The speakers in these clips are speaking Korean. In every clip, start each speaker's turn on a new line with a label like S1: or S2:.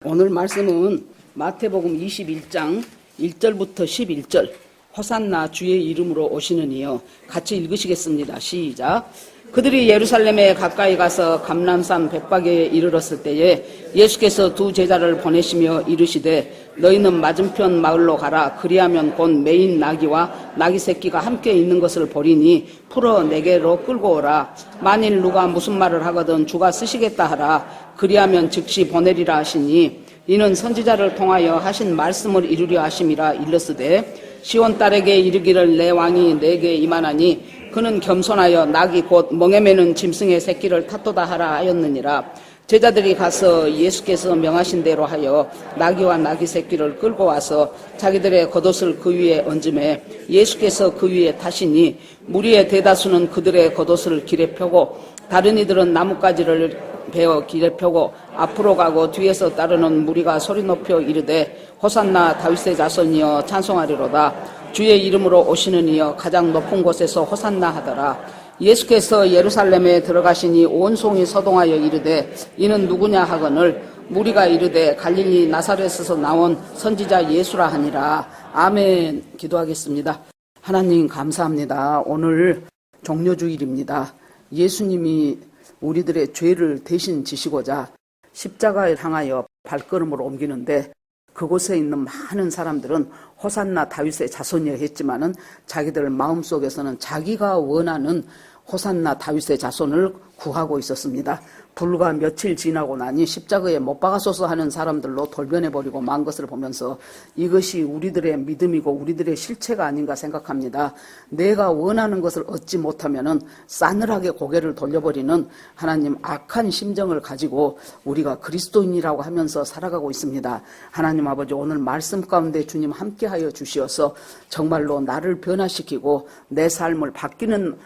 S1: 오늘 말씀은 마태복음 21장 1절부터 11절 호산나 주의 이름으로 오시는 이여 같이 읽으시겠습니다. 시작. 그들이 예루살렘에 가까이 가서 감람산 벳박에 이르렀을 때에 예수께서 두 제자를 보내시며 이르시되 너희는 맞은편 마을로 가라. 그리하면 곧 매인 나귀와 나귀 새끼가 함께 있는 것을 보리니 풀어 내게로 끌고 오라. 만일 누가 무슨 말을 하거든 주가 쓰시겠다 하라. 그리하면 즉시 보내리라 하시니 이는 선지자를 통하여 하신 말씀을 이루려 하심이라. 일렀으되 시온 딸에게 이르기를 내 왕이 내게 임하나니 그는 겸손하여 낙이 곧 멍에 매는 짐승의 새끼를 탓도다 하라 하였느니라. 제자들이 가서 예수께서 명하신 대로 하여 나귀와 나귀 새끼를 끌고 와서 자기들의 겉옷을 그 위에 얹음에 예수께서 그 위에 타시니 무리의 대다수는 그들의 겉옷을 길에 펴고 다른 이들은 나뭇가지를 베어 길에 펴고 앞으로 가고 뒤에서 따르는 무리가 소리 높여 이르되 호산나 다윗의 자손이여 찬송하리로다. 주의 이름으로 오시는 이여 가장 높은 곳에서 호산나 하더라. 예수께서 예루살렘에 들어가시니 온 성이 서동하여 이르되 이는 누구냐 하거늘 무리가 이르되 갈릴리 나사렛에서 나온 선지자 예수라 하니라. 아멘. 기도하겠습니다. 하나님 감사합니다. 오늘 종려주일입니다. 예수님이 우리들의 죄를 대신 지시고자 십자가를 향하여 발걸음을 옮기는데 그곳에 있는 많은 사람들은 호산나 다윗의 자손이라 했지만은 자기들 마음속에서는 자기가 원하는 호산나 다윗의 자손을 구하고 있었습니다. 불과 며칠 지나고 나니 십자가에 못 박아서서 하는 사람들로 돌변해버리고 만 것을 보면서 이것이 우리들의 믿음이고 우리들의 실체가 아닌가 생각합니다. 내가 원하는 것을 얻지 못하면은 싸늘하게 고개를 돌려버리는 하나님 악한 심정을 가지고 우리가 그리스도인이라고 하면서 살아가고 있습니다. 하나님 아버지 오늘 말씀 가운데 주님 함께하여 주시어서 정말로 나를 변화시키고 내 삶을 바뀌는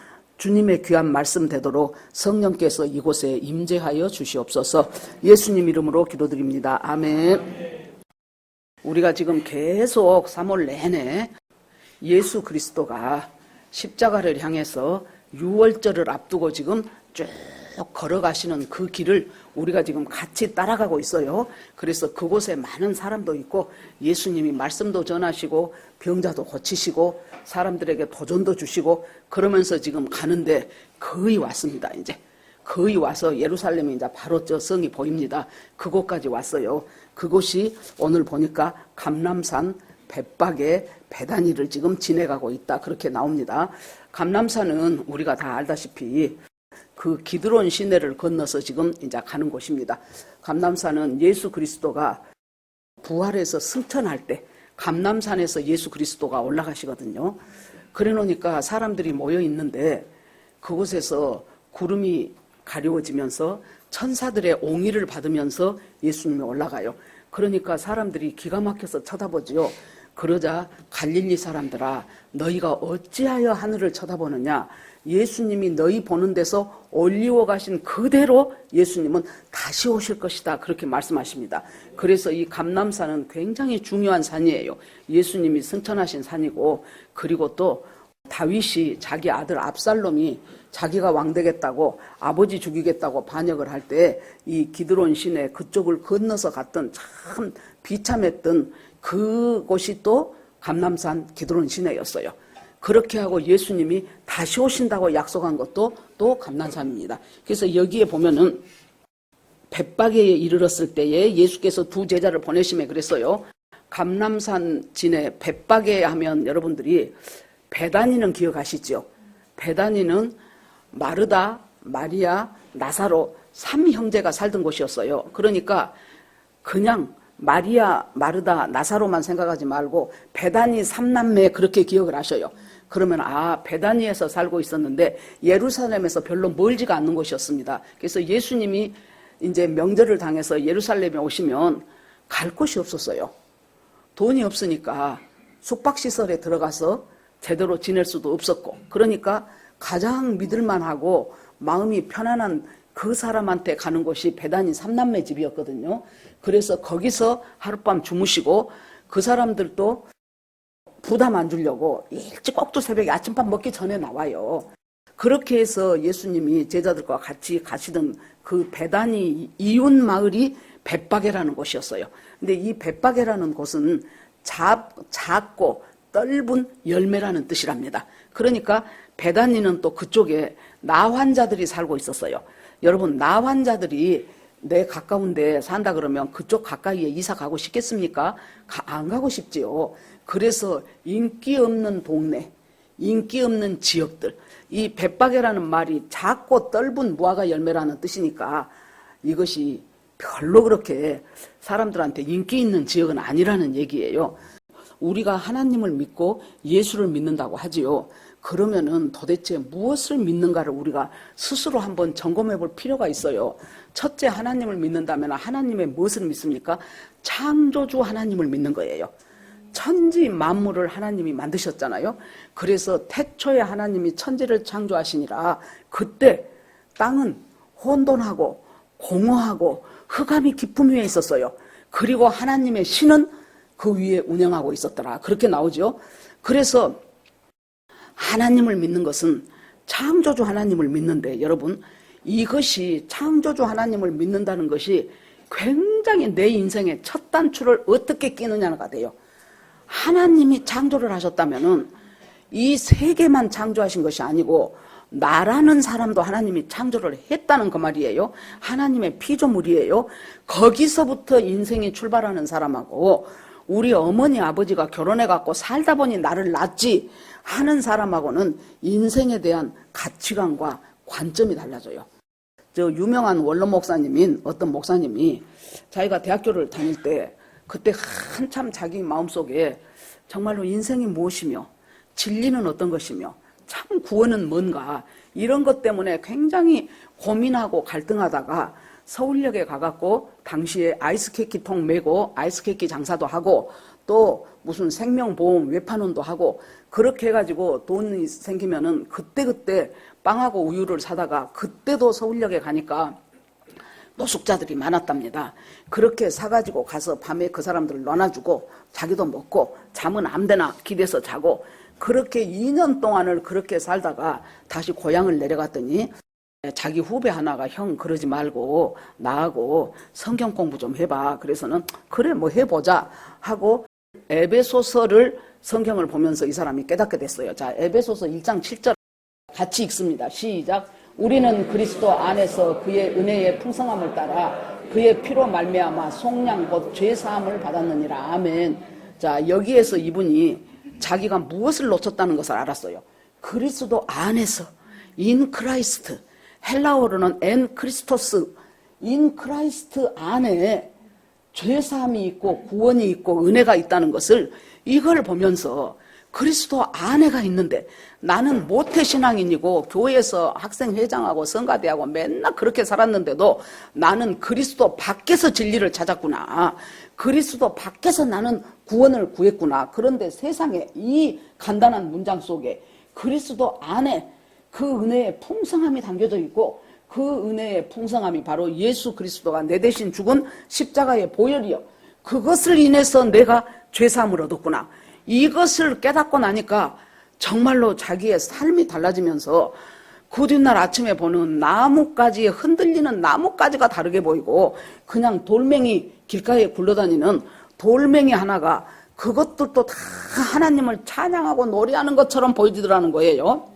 S1: 주님의 귀한 말씀 되도록 성령께서 이곳에 임재하여 주시옵소서. 예수님 이름으로 기도드립니다. 아멘. 우리가 지금 계속 3월 내내 예수 그리스도가 십자가를 향해서 유월절을 앞두고 지금 쭉 걸어가시는 그 길을 우리가 지금 같이 따라가고 있어요. 그래서 그곳에 많은 사람도 있고 예수님이 말씀도 전하시고 병자도 고치시고 사람들에게 도전도 주시고 그러면서 지금 가는데 거의 왔습니다. 이제 거의 와서 예루살렘이 이제 바로 저 성이 보입니다. 그곳까지 왔어요. 그곳이 오늘 보니까 감람산 벳박에 베다니를 지금 지내가고 있다. 그렇게 나옵니다. 감람산은 우리가 다 알다시피 그 기드론 시내를 건너서 지금 이제 가는 곳입니다. 감람산은 예수 그리스도가 부활해서 승천할 때 감람산에서 예수 그리스도가 올라가시거든요. 그래 놓으니까 사람들이 모여 있는데 그곳에서 구름이 가려워지면서 천사들의 옹의를 받으면서 예수님이 올라가요. 그러니까 사람들이 기가 막혀서 쳐다보지요. 그러자 갈릴리 사람들아 너희가 어찌하여 하늘을 쳐다보느냐. 예수님이 너희 보는 데서 올리워 가신 그대로 예수님은 다시 오실 것이다. 그렇게 말씀하십니다. 그래서 이 감람산은 굉장히 중요한 산이에요. 예수님이 승천하신 산이고 그리고 또 다윗이 자기 아들 압살롬이 자기가 왕 되겠다고 아버지 죽이겠다고 반역을 할 때 이 기드론 시내 그쪽을 건너서 갔던 참 비참했던 그곳이 또 감람산 기드론 시내였어요. 그렇게 하고 예수님이 다시 오신다고 약속한 것도 또 감람산입니다. 그래서 여기에 보면은 벳박에 이르렀을 때에 예수께서 두 제자를 보내심에 그랬어요. 감람산 진에 벳박에 하면 여러분들이 베다니는 기억하시죠? 베다니는 마르다, 마리아, 나사로 3형제가 살던 곳이었어요. 그러니까 그냥 마리아, 마르다, 나사로만 생각하지 말고 베다니 3남매 그렇게 기억을 하셔요. 그러면 베다니에서 살고 있었는데 예루살렘에서 별로 멀지가 않는 곳이었습니다. 그래서 예수님이 이제 명절을 당해서 예루살렘에 오시면 갈 곳이 없었어요. 돈이 없으니까 숙박시설에 들어가서 제대로 지낼 수도 없었고 그러니까 가장 믿을만하고 마음이 편안한 그 사람한테 가는 곳이 베다니 3남매 집이었거든요. 그래서 거기서 하룻밤 주무시고 그 사람들도 부담 안 주려고 일찍 꼭두 새벽에 아침밥 먹기 전에 나와요. 그렇게 해서 예수님이 제자들과 같이 가시던 그 베다니 이웃 마을이 벳바게라는 곳이었어요. 근데 이 벳바게라는 곳은 작고 떫은 열매라는 뜻이랍니다. 그러니까 베다니는 또 그쪽에 나 환자들이 살고 있었어요. 여러분, 나 환자들이 내 가까운 데 산다 그러면 그쪽 가까이에 이사 가고 싶겠습니까? 안 가고 싶지요. 그래서 인기 없는 동네, 인기 없는 지역들, 이 벳바게라는 말이 작고 떫은 무화과 열매라는 뜻이니까 이것이 별로 그렇게 사람들한테 인기 있는 지역은 아니라는 얘기예요. 우리가 하나님을 믿고 예수를 믿는다고 하지요. 그러면은 도대체 무엇을 믿는가를 우리가 스스로 한번 점검해 볼 필요가 있어요. 첫째, 하나님을 믿는다면 하나님의 무엇을 믿습니까? 창조주 하나님을 믿는 거예요. 천지 만물을 하나님이 만드셨잖아요. 그래서 태초에 하나님이 천지를 창조하시니라 그때 땅은 혼돈하고 공허하고 흑암이 깊음 위에 있었어요. 그리고 하나님의 신은 그 위에 운행하고 있었더라. 그렇게 나오죠. 그래서 하나님을 믿는 것은 창조주 하나님을 믿는데, 여러분, 이것이 창조주 하나님을 믿는다는 것이 굉장히 내 인생의 첫 단추를 어떻게 끼느냐가 돼요. 하나님이 창조를 하셨다면은 이 세계만 창조하신 것이 아니고 나라는 사람도 하나님이 창조를 했다는 그 말이에요. 하나님의 피조물이에요. 거기서부터 인생이 출발하는 사람하고 우리 어머니 아버지가 결혼해갖고 살다 보니 나를 낳지 하는 사람하고는 인생에 대한 가치관과 관점이 달라져요. 저 유명한 원로 목사님인 어떤 목사님이 자기가 대학교를 다닐 때 그때 한참 자기 마음속에 정말로 인생이 무엇이며 진리는 어떤 것이며 참 구원은 뭔가 이런 것 때문에 굉장히 고민하고 갈등하다가 서울역에 가갖고 당시에 아이스케이크 통 메고 아이스케이크 장사도 하고 또 무슨 생명보험 외판원도 하고 그렇게 해가지고 돈이 생기면은 그때그때 빵하고 우유를 사다가 그때도 서울역에 가니까 노숙자들이 많았답니다. 그렇게 사가지고 가서 밤에 그 사람들을 놔놔주고 자기도 먹고 잠은 아무데나 기대서 자고 그렇게 2년 동안을 그렇게 살다가 다시 고향을 내려갔더니 자기 후배 하나가 형 그러지 말고 나하고 성경 공부 좀 해봐. 그래서는 그래 뭐 해보자 하고 에베소서를 성경을 보면서 이 사람이 깨닫게 됐어요. 자, 에베소서 1장 7절 같이 읽습니다. 시작. 우리는 그리스도 안에서 그의 은혜의 풍성함을 따라 그의 피로 말미암아 속량 곧 죄사함을 받았느니라. 아멘. 자, 여기에서 이분이 자기가 무엇을 놓쳤다는 것을 알았어요. 그리스도 안에서 in Christ, 헬라어로는 en Christos, in Christ 안에 죄사함이 있고 구원이 있고 은혜가 있다는 것을 이걸 보면서 그리스도 안에가 있는데 나는 모태신앙인이고 교회에서 학생회장하고 성가대하고 맨날 그렇게 살았는데도 나는 그리스도 밖에서 진리를 찾았구나. 그리스도 밖에서 나는 구원을 구했구나. 그런데 세상에 이 간단한 문장 속에 그리스도 안에 그 은혜의 풍성함이 담겨져 있고 그 은혜의 풍성함이 바로 예수 그리스도가 내 대신 죽은 십자가의 보혈이요. 그것을 인해서 내가 죄사함을 얻었구나. 이것을 깨닫고 나니까 정말로 자기의 삶이 달라지면서 그 뒷날 아침에 보는 나뭇가지, 흔들리는 나뭇가지가 다르게 보이고 그냥 돌멩이 길가에 굴러다니는 돌멩이 하나가 그것들도 다 하나님을 찬양하고 노래하는 것처럼 보이더라는 거예요.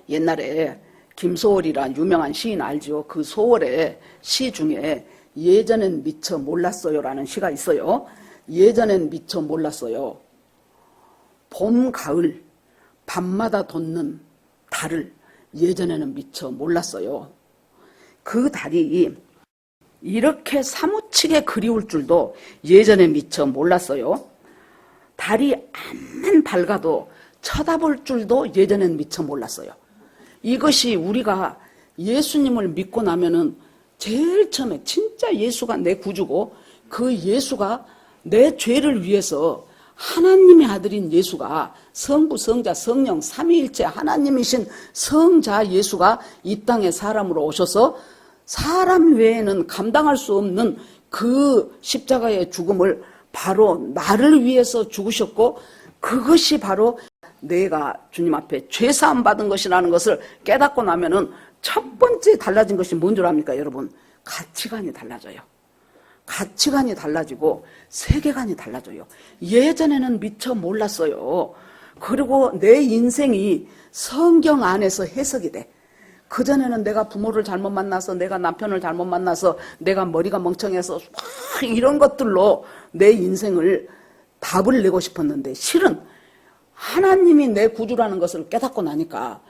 S1: 옛날에 김소월이란 유명한 시인 알죠? 그 소월의 시 중에 예전엔 미처 몰랐어요라는 시가 있어요. 예전엔 미처 몰랐어요. 봄, 가을, 밤마다 돋는 달을 예전에는 미처 몰랐어요. 그 달이 이렇게 사무치게 그리울 줄도 예전에 미처 몰랐어요. 달이 암만 밝아도 쳐다볼 줄도 예전엔 미처 몰랐어요. 이것이 우리가 예수님을 믿고 나면은 제일 처음에 진짜 예수가 내 구주고 그 예수가 내 죄를 위해서 하나님의 아들인 예수가 성부, 성자, 성령, 삼위일체 하나님이신 성자 예수가 이 땅에 사람으로 오셔서 사람 외에는 감당할 수 없는 그 십자가의 죽음을 바로 나를 위해서 죽으셨고 그것이 바로 내가 주님 앞에 죄사함 받은 것이라는 것을 깨닫고 나면은 첫 번째 달라진 것이 뭔 줄 압니까, 여러분? 가치관이 달라져요. 가치관이 달라지고 세계관이 달라져요. 예전에는 미처 몰랐어요. 그리고 내 인생이 성경 안에서 해석이 돼. 그전에는 내가 부모를 잘못 만나서, 내가 남편을 잘못 만나서, 내가 머리가 멍청해서 이런 것들로 내 인생을 답을 내고 싶었는데, 실은 하나님이 내 구주라는 것을 깨닫고 나니까,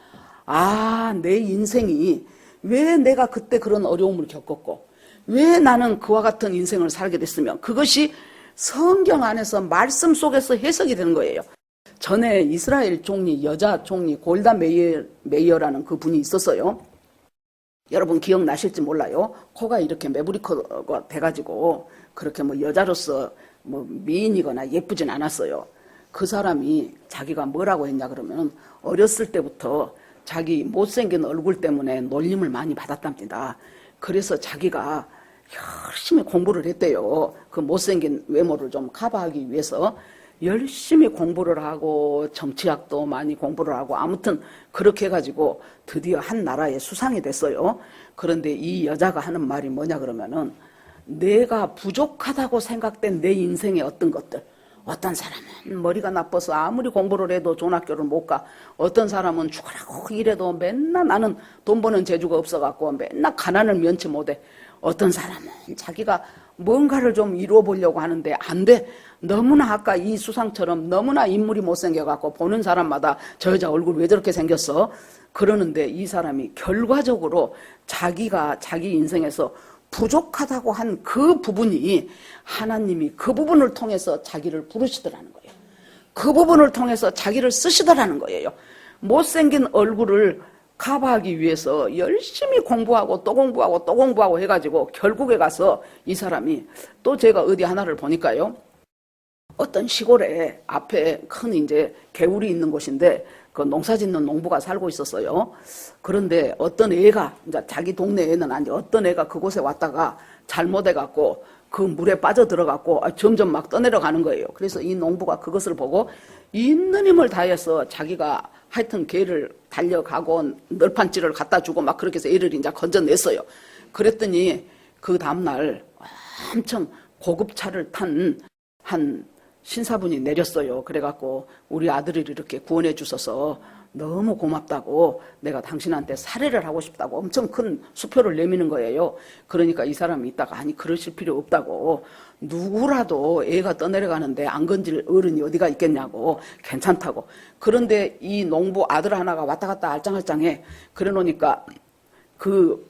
S1: 내 인생이 왜 내가 그때 그런 어려움을 겪었고, 왜 나는 그와 같은 인생을 살게 됐으면, 그것이 성경 안에서 말씀 속에서 해석이 되는 거예요. 전에 이스라엘 총리, 여자 총리 골다 메이어라는 그 분이 있었어요. 여러분 기억나실지 몰라요. 코가 이렇게 매부리코가 돼가지고 그렇게 여자로서 미인이거나 예쁘진 않았어요. 그 사람이 자기가 뭐라고 했냐 그러면 어렸을 때부터 자기 못생긴 얼굴 때문에 놀림을 많이 받았답니다. 그래서 자기가 열심히 공부를 했대요. 그 못생긴 외모를 좀 커버하기 위해서 열심히 공부를 하고 정치학도 많이 공부를 하고 아무튼 그렇게 해가지고 드디어 한 나라의 수상이 됐어요. 그런데 이 여자가 하는 말이 뭐냐 그러면은 내가 부족하다고 생각된 내 인생의 어떤 것들, 어떤 사람은 머리가 나빠서 아무리 공부를 해도 좋은 학교를 못 가. 어떤 사람은 죽으라고 일해도 맨날 나는 돈 버는 재주가 없어갖고 맨날 가난을 면치 못해. 어떤 사람은 자기가 뭔가를 좀 이루어 보려고 하는데 안 돼. 너무나 아까 이 수상처럼 너무나 인물이 못생겨갖고 보는 사람마다 저 여자 얼굴 왜 저렇게 생겼어? 그러는데 이 사람이 결과적으로 자기가 자기 인생에서 부족하다고 한 그 부분이 하나님이 그 부분을 통해서 자기를 부르시더라는 거예요. 그 부분을 통해서 자기를 쓰시더라는 거예요. 못생긴 얼굴을 커버하기 위해서 열심히 공부하고 또 공부하고 또 공부하고 해가지고 결국에 가서 이 사람이 또 제가 어디 하나를 보니까요. 어떤 시골에 앞에 큰 이제 개울이 있는 곳인데 그 농사 짓는 농부가 살고 있었어요. 그런데 어떤 애가, 이제 자기 동네 애는 아니 어떤 애가 그곳에 왔다가 잘못해갖고 그 물에 빠져들어갖고 점점 막 떠내려가는 거예요. 그래서 이 농부가 그것을 보고 있는 힘을 다해서 자기가 하여튼 개를 달려가고 널판찌를 갖다 주고 막 그렇게 해서 애를 이제 건져냈어요. 그랬더니 그 다음날 엄청 고급차를 탄 한 신사분이 내렸어요. 그래갖고 우리 아들을 이렇게 구원해 주셔서 너무 고맙다고 내가 당신한테 사례를 하고 싶다고 엄청 큰 수표를 내미는 거예요. 그러니까 이 사람이 있다가 아니 그러실 필요 없다고 누구라도 애가 떠내려가는데 안 건질 어른이 어디가 있겠냐고 괜찮다고. 그런데 이 농부 아들 하나가 왔다 갔다 알짱알짱해. 그래 놓으니까 그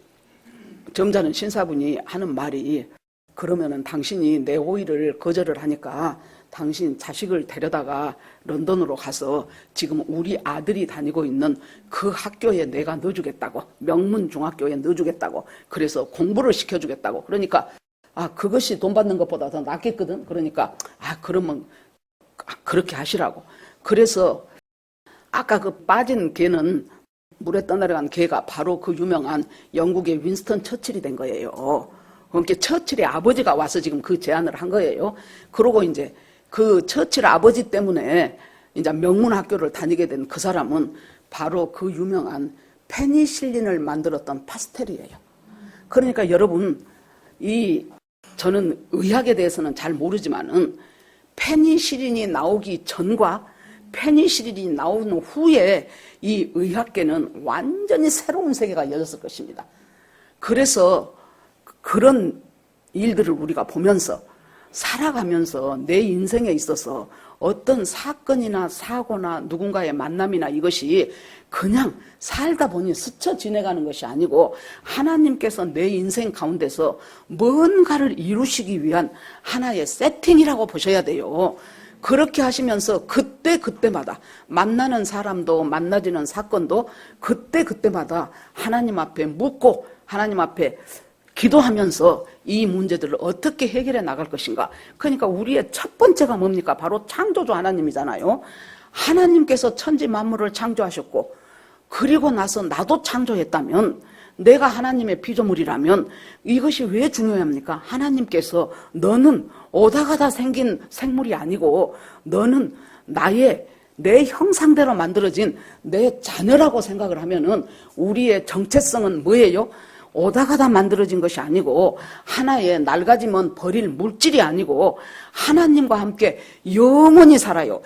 S1: 점잖은 신사분이 하는 말이 그러면은 당신이 내 호의를 거절을 하니까 당신 자식을 데려다가 런던으로 가서 지금 우리 아들이 다니고 있는 그 학교에 내가 넣어주겠다고, 명문 중학교에 넣어주겠다고, 그래서 공부를 시켜주겠다고. 그러니까 그것이 돈 받는 것보다 더 낫겠거든. 그러니까 그러면 그렇게 하시라고. 그래서 아까 그 빠진 개는 물에 떠내려간 개가 바로 그 유명한 영국의 윈스턴 처칠이 된 거예요. 그러니까 처칠의 아버지가 와서 지금 그 제안을 한 거예요. 그러고 이제 그 처칠 아버지 때문에 이제 명문 학교를 다니게 된 그 사람은 바로 그 유명한 페니실린을 만들었던 파스텔이에요. 그러니까 여러분, 저는 의학에 대해서는 잘 모르지만은 페니실린이 나오기 전과 페니실린이 나오는 후에 이 의학계는 완전히 새로운 세계가 열렸을 것입니다. 그래서 그런 일들을 우리가 보면서 살아가면서 내 인생에 있어서 어떤 사건이나 사고나 누군가의 만남이나 이것이 그냥 살다 보니 스쳐 지나가는 것이 아니고 하나님께서 내 인생 가운데서 뭔가를 이루시기 위한 하나의 세팅이라고 보셔야 돼요. 그렇게 하시면서 그때마다 만나는 사람도 만나지는 사건도 그때마다 하나님 앞에 묻고 하나님 앞에 기도하면서 이 문제들을 어떻게 해결해 나갈 것인가. 그러니까 우리의 첫 번째가 뭡니까? 바로 창조주 하나님이잖아요. 하나님께서 천지 만물을 창조하셨고 그리고 나서 나도 창조했다면 내가 하나님의 피조물이라면 이것이 왜 중요합니까? 하나님께서 너는 오다가다 생긴 생물이 아니고 너는 내 형상대로 만들어진 내 자녀라고 생각을 하면은 우리의 정체성은 뭐예요? 오다 가다 만들어진 것이 아니고 하나의 낡아지면 버릴 물질이 아니고 하나님과 함께 영원히 살아요.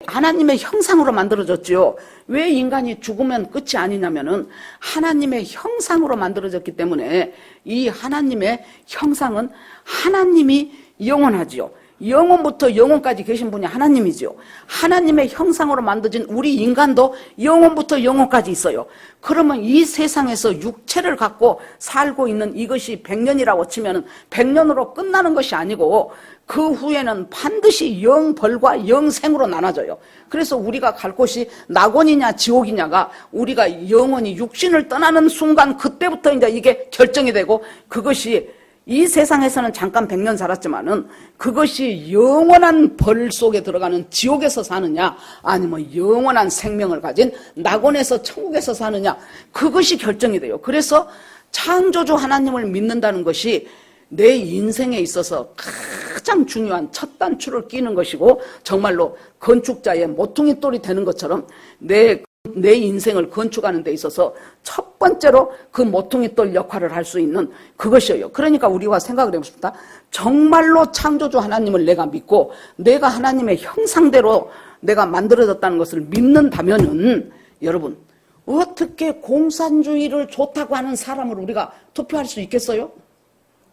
S1: 하나님의 형상으로 만들어졌죠. 왜 인간이 죽으면 끝이 아니냐면은 하나님의 형상으로 만들어졌기 때문에 이 하나님의 형상은 하나님이 영원하지요. 영원부터 영원까지 계신 분이 하나님이죠. 하나님의 형상으로 만들어진 우리 인간도 영원부터 영원까지 있어요. 그러면 이 세상에서 육체를 갖고 살고 있는 이것이 100년이라고 치면 100년으로 끝나는 것이 아니고 그 후에는 반드시 영벌과 영생으로 나눠져요. 그래서 우리가 갈 곳이 낙원이냐 지옥이냐가 우리가 영원히 육신을 떠나는 순간 그때부터 이제 이게 결정이 되고 그것이 이 세상에서는 잠깐 100년 살았지만은 그것이 영원한 벌 속에 들어가는 지옥에서 사느냐 아니면 영원한 생명을 가진 낙원에서 천국에서 사느냐 그것이 결정이 돼요. 그래서 창조주 하나님을 믿는다는 것이 내 인생에 있어서 가장 중요한 첫 단추를 끼는 것이고 정말로 건축자의 모퉁이 돌이 되는 것처럼 내 인생을 건축하는 데 있어서 첫 번째로 그 모퉁이 돌 역할을 할 수 있는 그것이에요. 그러니까 우리가 생각을 해봅시다. 정말로 창조주 하나님을 내가 믿고 내가 하나님의 형상대로 내가 만들어졌다는 것을 믿는다면은 여러분 어떻게 공산주의를 좋다고 하는 사람을 우리가 투표할 수 있겠어요?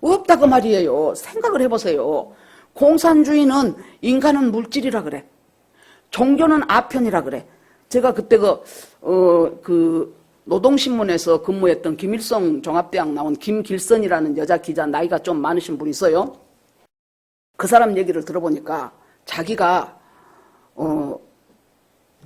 S1: 없다고 말이에요. 생각을 해보세요. 공산주의는 인간은 물질이라 그래. 종교는 아편이라 그래. 제가 그때 그 노동신문에서 근무했던 김일성 종합대학 나온 김길선이라는 여자 기자 나이가 좀 많으신 분이 있어요. 그 사람 얘기를 들어보니까 자기가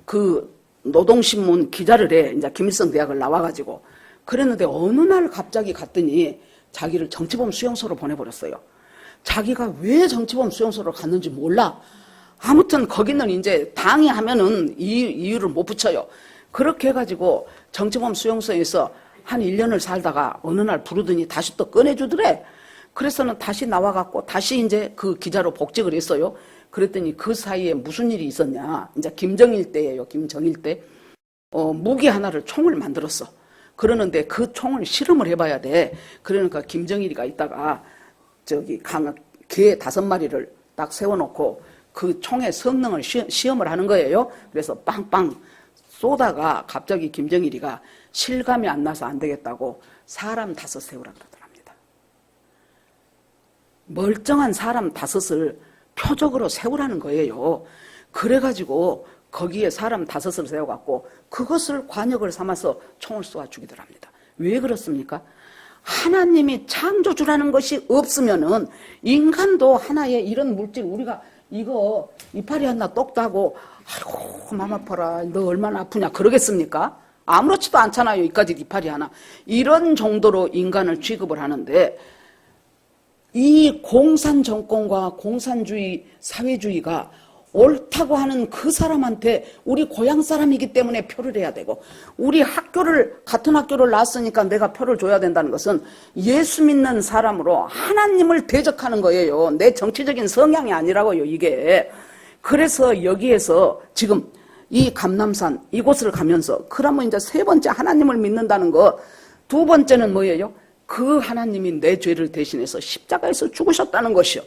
S1: 그 노동신문 기자를 해. 이제 김일성 대학을 나와가지고 그랬는데 어느 날 갑자기 갔더니 자기를 정치범 수용소로 보내버렸어요. 자기가 왜 정치범 수용소로 갔는지 몰라. 아무튼 거기는 이제 당이 하면은 이유를 못 붙여요. 그렇게 해가지고 정치범 수용소에서 한 1년을 살다가 어느 날 부르더니 다시 또 꺼내주더래. 그래서는 다시 나와갖고 다시 이제 그 기자로 복직을 했어요. 그랬더니 그 사이에 무슨 일이 있었냐. 이제 김정일 때예요. 김정일 때. 무기 하나를 총을 만들었어. 그러는데 그 총을 실험을 해봐야 돼. 그러니까 김정일이가 있다가 저기 개 5마리를 딱 세워놓고 그 총의 성능을 시험을 하는 거예요. 그래서 빵빵 쏘다가 갑자기 김정일이가 실감이 안 나서 안 되겠다고 사람 5 세우라 그러더랍니다. 멀쩡한 사람 5을 표적으로 세우라는 거예요. 그래가지고 거기에 사람 5을 세워갖고 그것을 관역을 삼아서 총을 쏘아 죽이더랍니다. 왜 그렇습니까? 하나님이 창조주라는 것이 없으면은 인간도 하나의 이런 물질 우리가 이거 이파리 하나 똑 따고 아이고 맘 아파라 너 얼마나 아프냐 그러겠습니까? 아무렇지도 않잖아요. 이까지 이파리 하나. 이런 정도로 인간을 취급을 하는데 이 공산 정권과 공산주의 사회주의가 옳다고 하는 그 사람한테 우리 고향 사람이기 때문에 표를 해야 되고 우리 같은 학교를 나왔으니까 내가 표를 줘야 된다는 것은 예수 믿는 사람으로 하나님을 대적하는 거예요. 내 정치적인 성향이 아니라고요 이게. 그래서 여기에서 지금 이 감람산 이곳을 가면서 그러면 이제 3번째 하나님을 믿는다는 거 2번째는 뭐예요? 그 하나님이 내 죄를 대신해서 십자가에서 죽으셨다는 것이요.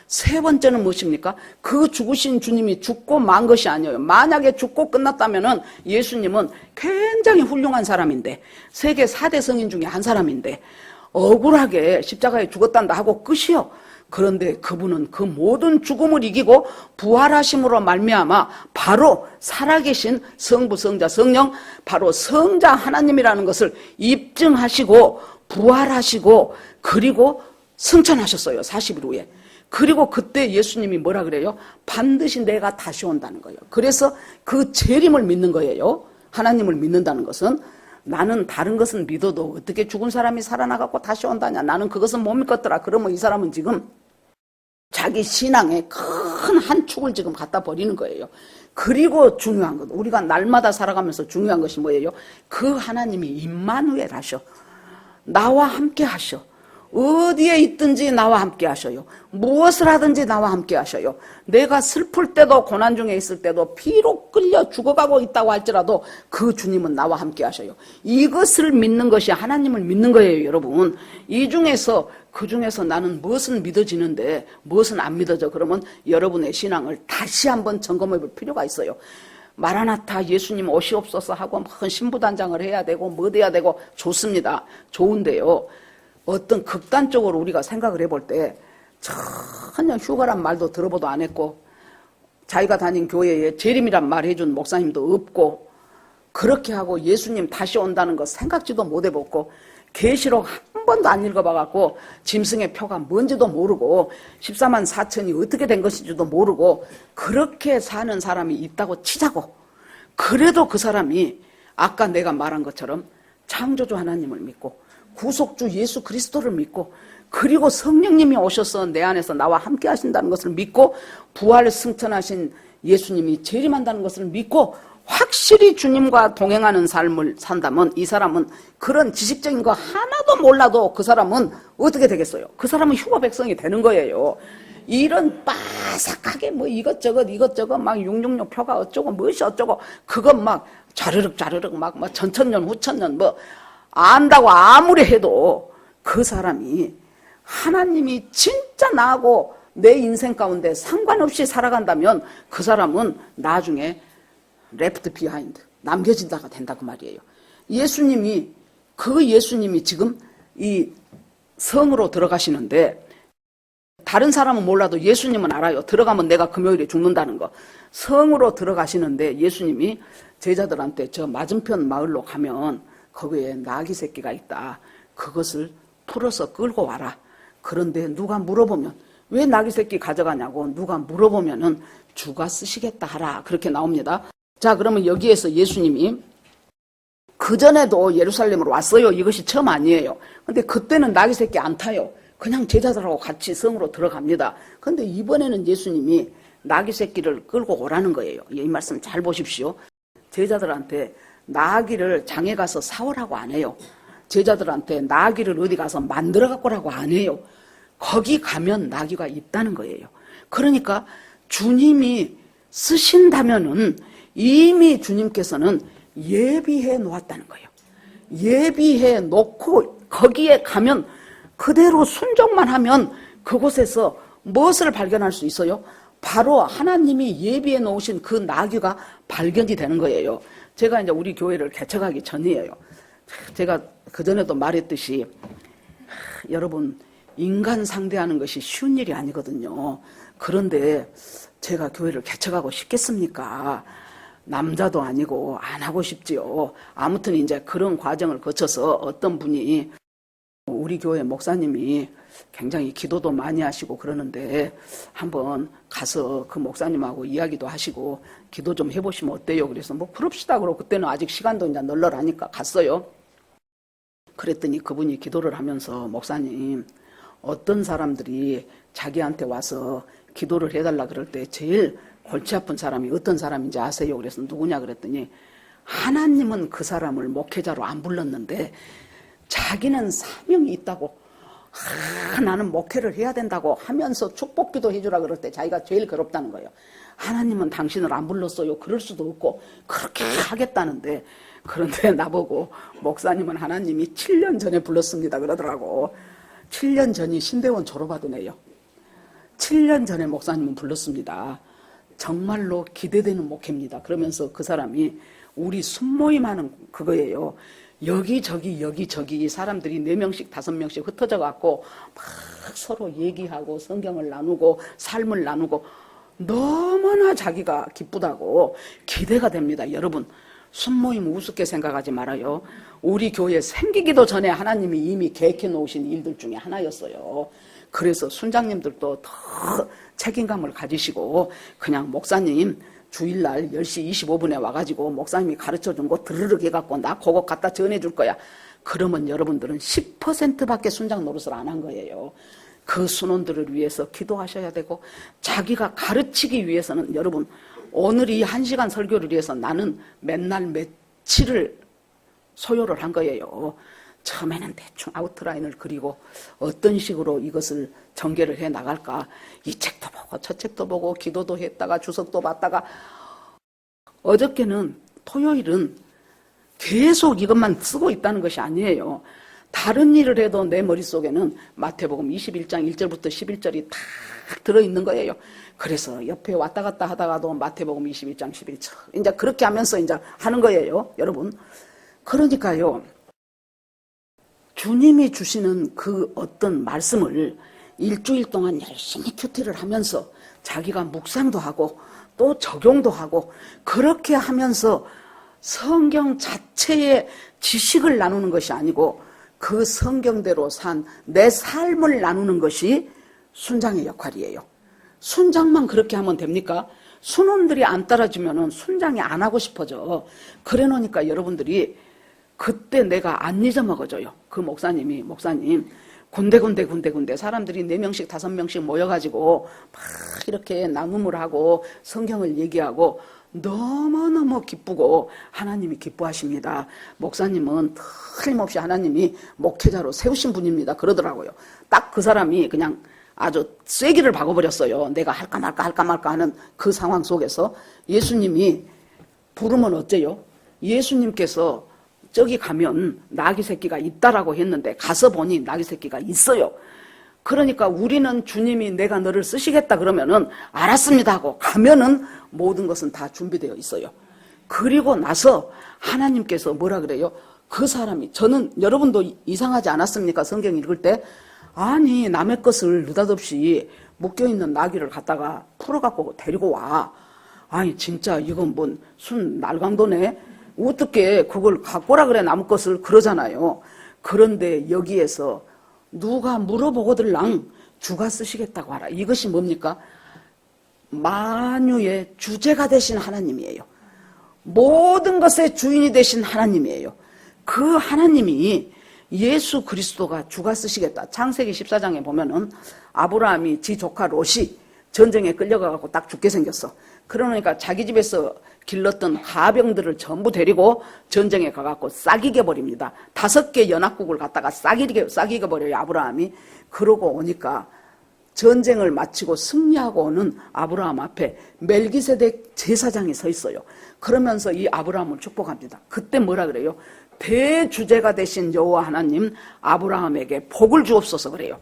S1: 3번째는 무엇입니까? 그 죽으신 주님이 죽고 만 것이 아니에요. 만약에 죽고 끝났다면은 예수님은 굉장히 훌륭한 사람인데 세계 4대 성인 중에 한 사람인데 억울하게 십자가에 죽었단다 하고 끝이요. 그런데 그분은 그 모든 죽음을 이기고 부활하심으로 말미암아 바로 살아계신 성부, 성자, 성령 바로 성자 하나님이라는 것을 입증하시고 부활하시고 그리고 승천하셨어요. 40일 후에. 그리고 그때 예수님이 뭐라 그래요? 반드시 내가 다시 온다는 거예요. 그래서 그 재림을 믿는 거예요. 하나님을 믿는다는 것은 나는 다른 것은 믿어도 어떻게 죽은 사람이 살아나갖고 다시 온다냐. 나는 그것은 못 믿겠더라. 그러면 이 사람은 지금 자기 신앙에 큰 한 축을 지금 갖다 버리는 거예요. 그리고 중요한 것, 우리가 날마다 살아가면서 중요한 것이 뭐예요? 그 하나님이 임마누엘 하셔. 나와 함께 하셔. 어디에 있든지 나와 함께 하셔요. 무엇을 하든지 나와 함께 하셔요. 내가 슬플 때도 고난 중에 있을 때도 피로 끌려 죽어가고 있다고 할지라도 그 주님은 나와 함께 하셔요. 이것을 믿는 것이 하나님을 믿는 거예요, 여러분. 그 중에서 나는 무엇은 믿어지는데 무엇은 안 믿어져. 그러면 여러분의 신앙을 다시 한번 점검해 볼 필요가 있어요. 마라나타 예수님 오시옵소서 하고 신부단장을 해야 되고 뭐 돼야 되고 좋습니다. 좋은데요. 어떤 극단적으로 우리가 생각을 해볼 때 전혀 휴가란 말도 들어보도 안 했고 자기가 다닌 교회에 재림이란 말 해준 목사님도 없고 그렇게 하고 예수님 다시 온다는 거 생각지도 못 해봤고 계시록 한 번도 안 읽어봐갖고 짐승의 표가 뭔지도 모르고 14만 4천이 어떻게 된 것인지도 모르고 그렇게 사는 사람이 있다고 치자고. 그래도 그 사람이 아까 내가 말한 것처럼 창조주 하나님을 믿고 구속주 예수 그리스도를 믿고 그리고 성령님이 오셔서 내 안에서 나와 함께 하신다는 것을 믿고 부활 승천하신 예수님이 재림한다는 것을 믿고 확실히 주님과 동행하는 삶을 산다면 이 사람은 그런 지식적인 거 하나도 몰라도 그 사람은 어떻게 되겠어요? 그 사람은 휴거 백성이 되는 거예요. 이런 빠삭하게 뭐 이것저것 막 666 표가 어쩌고 무엇이 어쩌고 그것 막 자르륵 막 전천년 후천년 뭐 안다고 아무리 해도 그 사람이 하나님이 진짜 나하고 내 인생 가운데 상관없이 살아간다면 그 사람은 나중에 left behind, 남겨진다가 된다고 말이에요. 예수님이 지금 이 성으로 들어가시는데 다른 사람은 몰라도 예수님은 알아요. 들어가면 내가 금요일에 죽는다는 거. 성으로 들어가시는데 예수님이 제자들한테 저 맞은편 마을로 가면 거기에 나귀 새끼가 있다. 그것을 풀어서 끌고 와라. 그런데 누가 물어보면 왜 나귀 새끼 가져가냐고 누가 물어보면은 주가 쓰시겠다 하라. 그렇게 나옵니다. 자, 그러면 여기에서 예수님이 그전에도 예루살렘으로 왔어요. 이것이 처음 아니에요. 근데 그때는 나귀 새끼 안 타요. 그냥 제자들하고 같이 성으로 들어갑니다. 근데 이번에는 예수님이 나귀 새끼를 끌고 오라는 거예요. 이 말씀 잘 보십시오. 제자들한테 나귀를 장에 가서 사오라고 안 해요. 제자들한테 나귀를 어디 가서 만들어 갖고 오라고 안 해요. 거기 가면 나귀가 있다는 거예요. 그러니까 주님이 쓰신다면은 이미 주님께서는 예비해 놓았다는 거예요. 예비해 놓고 거기에 가면 그대로 순종만 하면 그곳에서 무엇을 발견할 수 있어요? 바로 하나님이 예비해 놓으신 그 나귀가 발견이 되는 거예요. 제가 이제 우리 교회를 개척하기 전이에요. 제가 그전에도 말했듯이 여러분 인간 상대하는 것이 쉬운 일이 아니거든요. 그런데 제가 교회를 개척하고 싶겠습니까? 남자도 아니고 안 하고 싶지요. 아무튼 이제 그런 과정을 거쳐서 어떤 분이 우리 교회 목사님이 굉장히 기도도 많이 하시고 그러는데 한번 가서 그 목사님하고 이야기도 하시고 기도 좀 해보시면 어때요? 그래서 뭐 그럽시다 그러고 그때는 아직 시간도 이제 널널하니까 갔어요. 그랬더니 그분이 기도를 하면서 목사님 어떤 사람들이 자기한테 와서 기도를 해달라 그럴 때 제일 골치 아픈 사람이 어떤 사람인지 아세요? 그래서 누구냐 그랬더니 하나님은 그 사람을 목회자로 안 불렀는데 자기는 사명이 있다고 나는 목회를 해야 된다고 하면서 축복기도 해주라 그럴 때 자기가 제일 괴롭다는 거예요. 하나님은 당신을 안 불렀어요. 그럴 수도 없고 그렇게 하겠다는데 그런데 나보고 목사님은 하나님이 7년 전에 불렀습니다 그러더라고. 7년 전이 신대원 졸업하던 애요. 7년 전에 목사님은 불렀습니다. 정말로 기대되는 목회입니다. 그러면서 그 사람이 우리 순모임하는 그거예요. 여기저기 사람들이 4명씩 5명씩 흩어져 갖고 막 서로 얘기하고 성경을 나누고 삶을 나누고 너무나 자기가 기쁘다고 기대가 됩니다. 여러분 순모임 우습게 생각하지 말아요. 우리 교회 생기기도 전에 하나님이 이미 계획해 놓으신 일들 중에 하나였어요. 그래서 순장님들도 더 책임감을 가지시고 그냥 목사님 주일날 10시 25분에 와가지고 목사님이 가르쳐준 거 드르륵 해갖고 나 그거 갖다 전해줄 거야. 그러면 여러분들은 10%밖에 순장 노릇을 안 한 거예요. 그 순원들을 위해서 기도하셔야 되고 자기가 가르치기 위해서는 여러분 오늘 이 1시간 설교를 위해서 나는 맨날 며칠을 소요를 한 거예요. 처음에는 대충 아웃라인을 그리고 어떤 식으로 이것을 전개를 해 나갈까, 이 책도 보고 저 책도 보고 기도도 했다가 주석도 받다가, 어저께는 토요일은 계속 이것만 쓰고 있다는 것이 아니에요. 다른 일을 해도 내 머릿속에는 마태복음 21장 1절부터 11절이 다 들어있는 거예요. 그래서 옆에 왔다 갔다 하다가도 마태복음 21장 11절 이제 그렇게 하면서 이제 하는 거예요, 여러분. 그러니까요, 주님이 주시는 그 어떤 말씀을 일주일 동안 열심히 큐티를 하면서 자기가 묵상도 하고 또 적용도 하고 그렇게 하면서 성경 자체의 지식을 나누는 것이 아니고 그 성경대로 산 내 삶을 나누는 것이 순장의 역할이에요. 순장만 그렇게 하면 됩니까? 순원들이 안 따라주면 순장이 안 하고 싶어져. 그래 놓으니까 여러분들이 그때 내가 안 잊어먹어줘요. 그 목사님 군데 사람들이 4명씩 5명씩 모여가지고 막 이렇게 나눔을 하고 성경을 얘기하고 너무너무 기쁘고 하나님이 기뻐하십니다. 목사님은 틀림없이 하나님이 목회자로 세우신 분입니다. 그러더라고요. 딱 그 사람이 그냥 아주 쐐기를 박아버렸어요. 내가 할까 말까 하는 그 상황 속에서 예수님이 부르면 어째요? 예수님께서 저기 가면 나귀 새끼가 있다라고 했는데 가서 보니 나귀 새끼가 있어요. 그러니까 우리는 주님이 내가 너를 쓰시겠다 그러면은 알았습니다 하고 가면은 모든 것은 다 준비되어 있어요. 그리고 나서 하나님께서 뭐라 그래요? 그 사람이, 저는 여러분도 이상하지 않았습니까? 성경 읽을 때 아니 남의 것을 느닷없이 묶여있는 나귀를 갖다가 풀어갖고 데리고 와. 아니 진짜 이건 뭔 순 날강도네. 어떻게 그걸 갖고 오라 그래 남의 것을, 그러잖아요. 그런데 여기에서 누가 물어보거들랑 주가 쓰시겠다고 하라. 이것이 뭡니까? 만유의 주제가 되신 하나님이에요. 모든 것의 주인이 되신 하나님이에요. 그 하나님이 예수 그리스도가 주가 쓰시겠다. 창세기 14장에 보면은 아브라함이 지 조카 롯이 전쟁에 끌려가고 딱 죽게 생겼어. 그러니까 자기 집에서 길렀던 하병들을 전부 데리고 전쟁에 가갖고 싹이게 버립니다. 5개 연합국을 갖다가 싹이게 버려요, 아브라함이. 그러고 오니까 전쟁을 마치고 승리하고 오는 아브라함 앞에 멜기세덱 제사장이 서 있어요. 그러면서 이 아브라함을 축복합니다. 그때 뭐라 그래요? 대주제가 되신 여호와 하나님 아브라함에게 복을 주옵소서 그래요.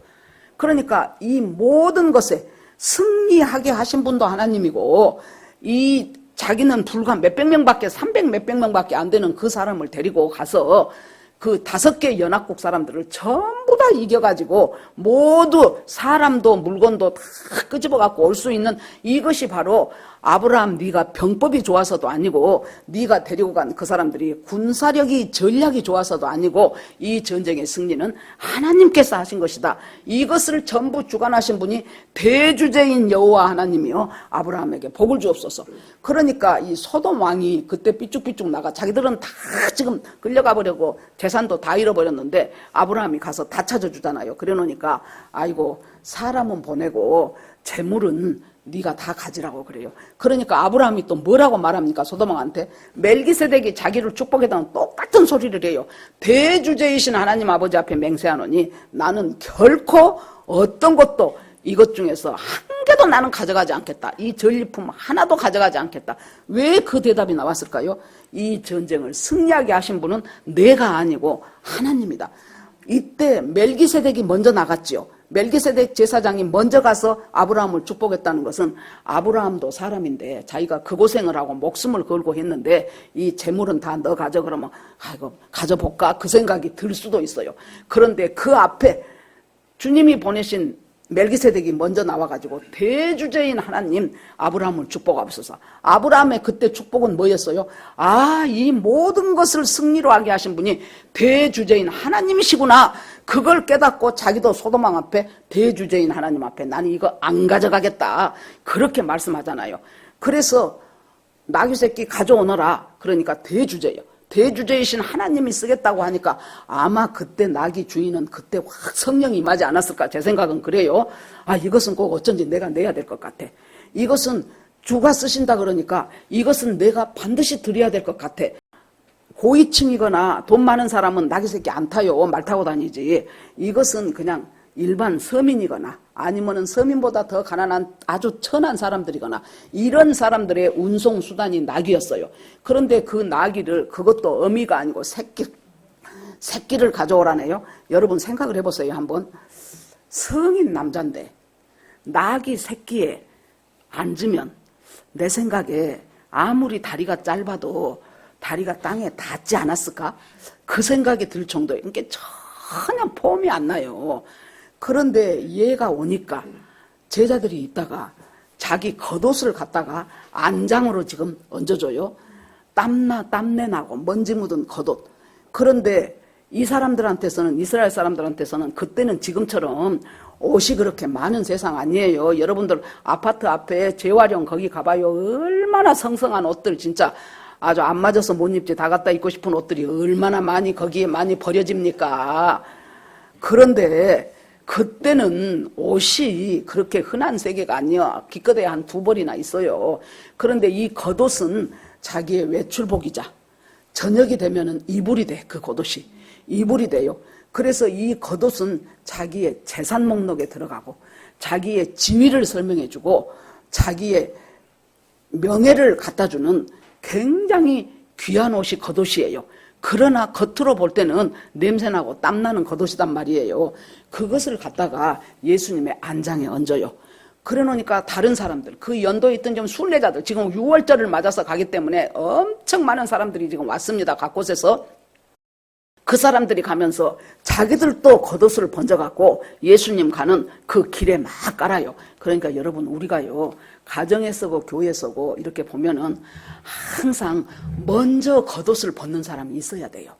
S1: 그러니까 이 모든 것에 승리하게 하신 분도 하나님이고, 이 자기는 불과 몇백 명밖에 300 몇백 명밖에 안 되는 그 사람을 데리고 가서 그 5개 연합국 사람들을 전부 다 이겨가지고 모두 사람도 물건도 다 끄집어 갖고 올 수 있는, 이것이 바로 아브라함 네가 병법이 좋아서도 아니고 네가 데리고 간 그 사람들이 군사력이 전략이 좋아서도 아니고 이 전쟁의 승리는 하나님께서 하신 것이다. 이것을 전부 주관하신 분이 대주제인 여호와 하나님이요 아브라함에게 복을 주옵소서. 그러니까 이 소돔 왕이 그때 삐쭉삐쭉 나가, 자기들은 다 지금 끌려가 버리고 재산도 다 잃어버렸는데 아브라함이 가서 다 찾아주잖아요. 그래 놓으니까 아이고 사람은 보내고 재물은 네가 다 가지라고 그래요. 그러니까 아브라함이 또 뭐라고 말합니까? 소돔 왕한테 멜기세덱이 자기를 축복했다는 똑같은 소리를 해요. 대주제이신 하나님 아버지 앞에 맹세하노니 나는 결코 어떤 것도 이것 중에서 한 개도 나는 가져가지 않겠다. 이 전리품 하나도 가져가지 않겠다. 왜 그 대답이 나왔을까요? 이 전쟁을 승리하게 하신 분은 내가 아니고 하나님이다. 이때 멜기세덱이 먼저 나갔지요. 멜기세덱 제사장이 먼저 가서 아브라함을 축복했다는 것은 아브라함도 사람인데 자기가 그 고생을 하고 목숨을 걸고 했는데 이 재물은 다 너 가져 그러면 아이고 가져볼까 그 생각이 들 수도 있어요. 그런데 그 앞에 주님이 보내신 멜기세덱이 먼저 나와가지고 대주제인 하나님 아브라함을 축복하옵소서. 아브라함의 그때 축복은 뭐였어요? 아, 이 모든 것을 승리로 하게 하신 분이 대주제인 하나님이시구나. 그걸 깨닫고 자기도 소돔 왕 앞에 대주제인 하나님 앞에 나는 이거 안 가져가겠다. 그렇게 말씀하잖아요. 그래서 나귀 새끼 가져오너라. 그러니까 대주제예요. 대주제이신 하나님이 쓰겠다고 하니까 아마 그때 나귀 주인은 그때 확 성령이 임하지 않았을까, 제 생각은 그래요. 아, 이것은 꼭 어쩐지 내가 내야 될 것 같아. 이것은 주가 쓰신다 그러니까 이것은 내가 반드시 드려야 될 것 같아. 고위층이거나 돈 많은 사람은 낙이 새끼 안 타요. 말 타고 다니지. 이것은 그냥 일반 서민이거나 아니면은 서민보다 더 가난한 아주 천한 사람들이거나 이런 사람들의 운송 수단이 낙이었어요. 그런데 그 낙이를 그것도 어미가 아니고 새끼를 가져오라네요. 여러분 생각을 해보세요. 한번 성인 남자인데 낙이 새끼에 앉으면 내 생각에 아무리 다리가 짧아도 다리가 땅에 닿지 않았을까? 그 생각이 들 정도예요. 그러니까 전혀 폼이 안 나요. 그런데 얘가 오니까 제자들이 있다가 자기 겉옷을 갖다가 안장으로 지금 얹어줘요. 땀내 나고 먼지 묻은 겉옷. 그런데 이 사람들한테서는, 이스라엘 사람들한테서는 그때는 지금처럼 옷이 그렇게 많은 세상 아니에요. 여러분들 아파트 앞에 재활용 거기 가봐요. 얼마나 성성한 옷들 진짜 아주 안 맞아서 못 입지 다 갖다 입고 싶은 옷들이 얼마나 많이 거기에 많이 버려집니까? 그런데 그때는 옷이 그렇게 흔한 세계가 아니야. 기껏해야 한 2벌이나 있어요. 그런데 이 겉옷은 자기의 외출복이자 저녁이 되면은 이불이 돼. 그 겉옷이 이불이 돼요. 그래서 이 겉옷은 자기의 재산 목록에 들어가고 자기의 지위를 설명해주고 자기의 명예를 갖다주는 굉장히 귀한 옷이 겉옷이에요. 그러나 겉으로 볼 때는 냄새나고 땀나는 겉옷이단 말이에요. 그것을 갖다가 예수님의 안장에 얹어요. 그래 놓으니까 다른 사람들, 그 연도에 있던 좀 순례자들, 지금 6월절을 맞아서 가기 때문에 엄청 많은 사람들이 지금 왔습니다. 각곳에서. 그 사람들이 가면서 자기들도 겉옷을 번져갖고 예수님 가는 그 길에 막 깔아요. 그러니까 여러분 우리가요 가정에 서고 교회에 서고 이렇게 보면은 항상 먼저 겉옷을 벗는 사람이 있어야 돼요.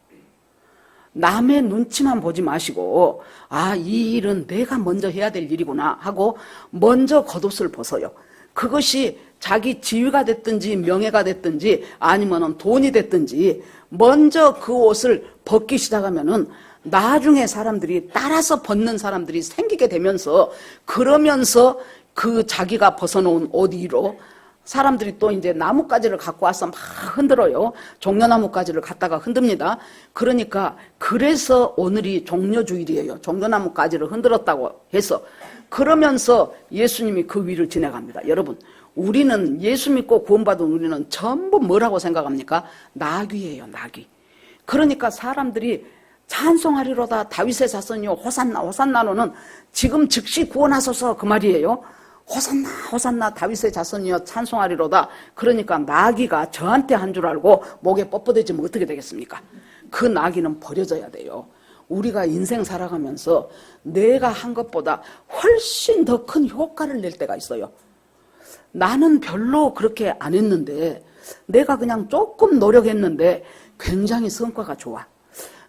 S1: 남의 눈치만 보지 마시고 아, 이 일은 내가 먼저 해야 될 일이구나 하고 먼저 겉옷을 벗어요. 그것이 자기 지위가 됐든지 명예가 됐든지 아니면은 돈이 됐든지 먼저 그 옷을 벗기 시작하면은 나중에 사람들이 따라서 벗는 사람들이 생기게 되면서 그러면서 그 자기가 벗어놓은 옷 위로 사람들이 또 이제 나뭇가지를 갖고 와서 막 흔들어요. 종려나뭇가지를 갖다가 흔듭니다. 그러니까 그래서 오늘이 종려주일이에요. 종려나뭇가지를 흔들었다고 해서 그러면서 예수님이 그 위를 지나갑니다. 여러분 우리는 예수 믿고 구원받은 우리는 전부 뭐라고 생각합니까? 나귀예요. 나귀. 그러니까 사람들이 찬송하리로다 다윗의 자손이요 호산나 호산나로는 지금 즉시 구원하소서 그 말이에요. 호산나 호산나 다윗의 자손이여 찬송하리로다. 그러니까 나귀가 저한테 한 줄 알고 목에 뻣뻣해지면 어떻게 되겠습니까? 그 나귀는 버려져야 돼요. 우리가 인생 살아가면서 내가 한 것보다 훨씬 더 큰 효과를 낼 때가 있어요. 나는 별로 그렇게 안 했는데 내가 그냥 조금 노력했는데 굉장히 성과가 좋아.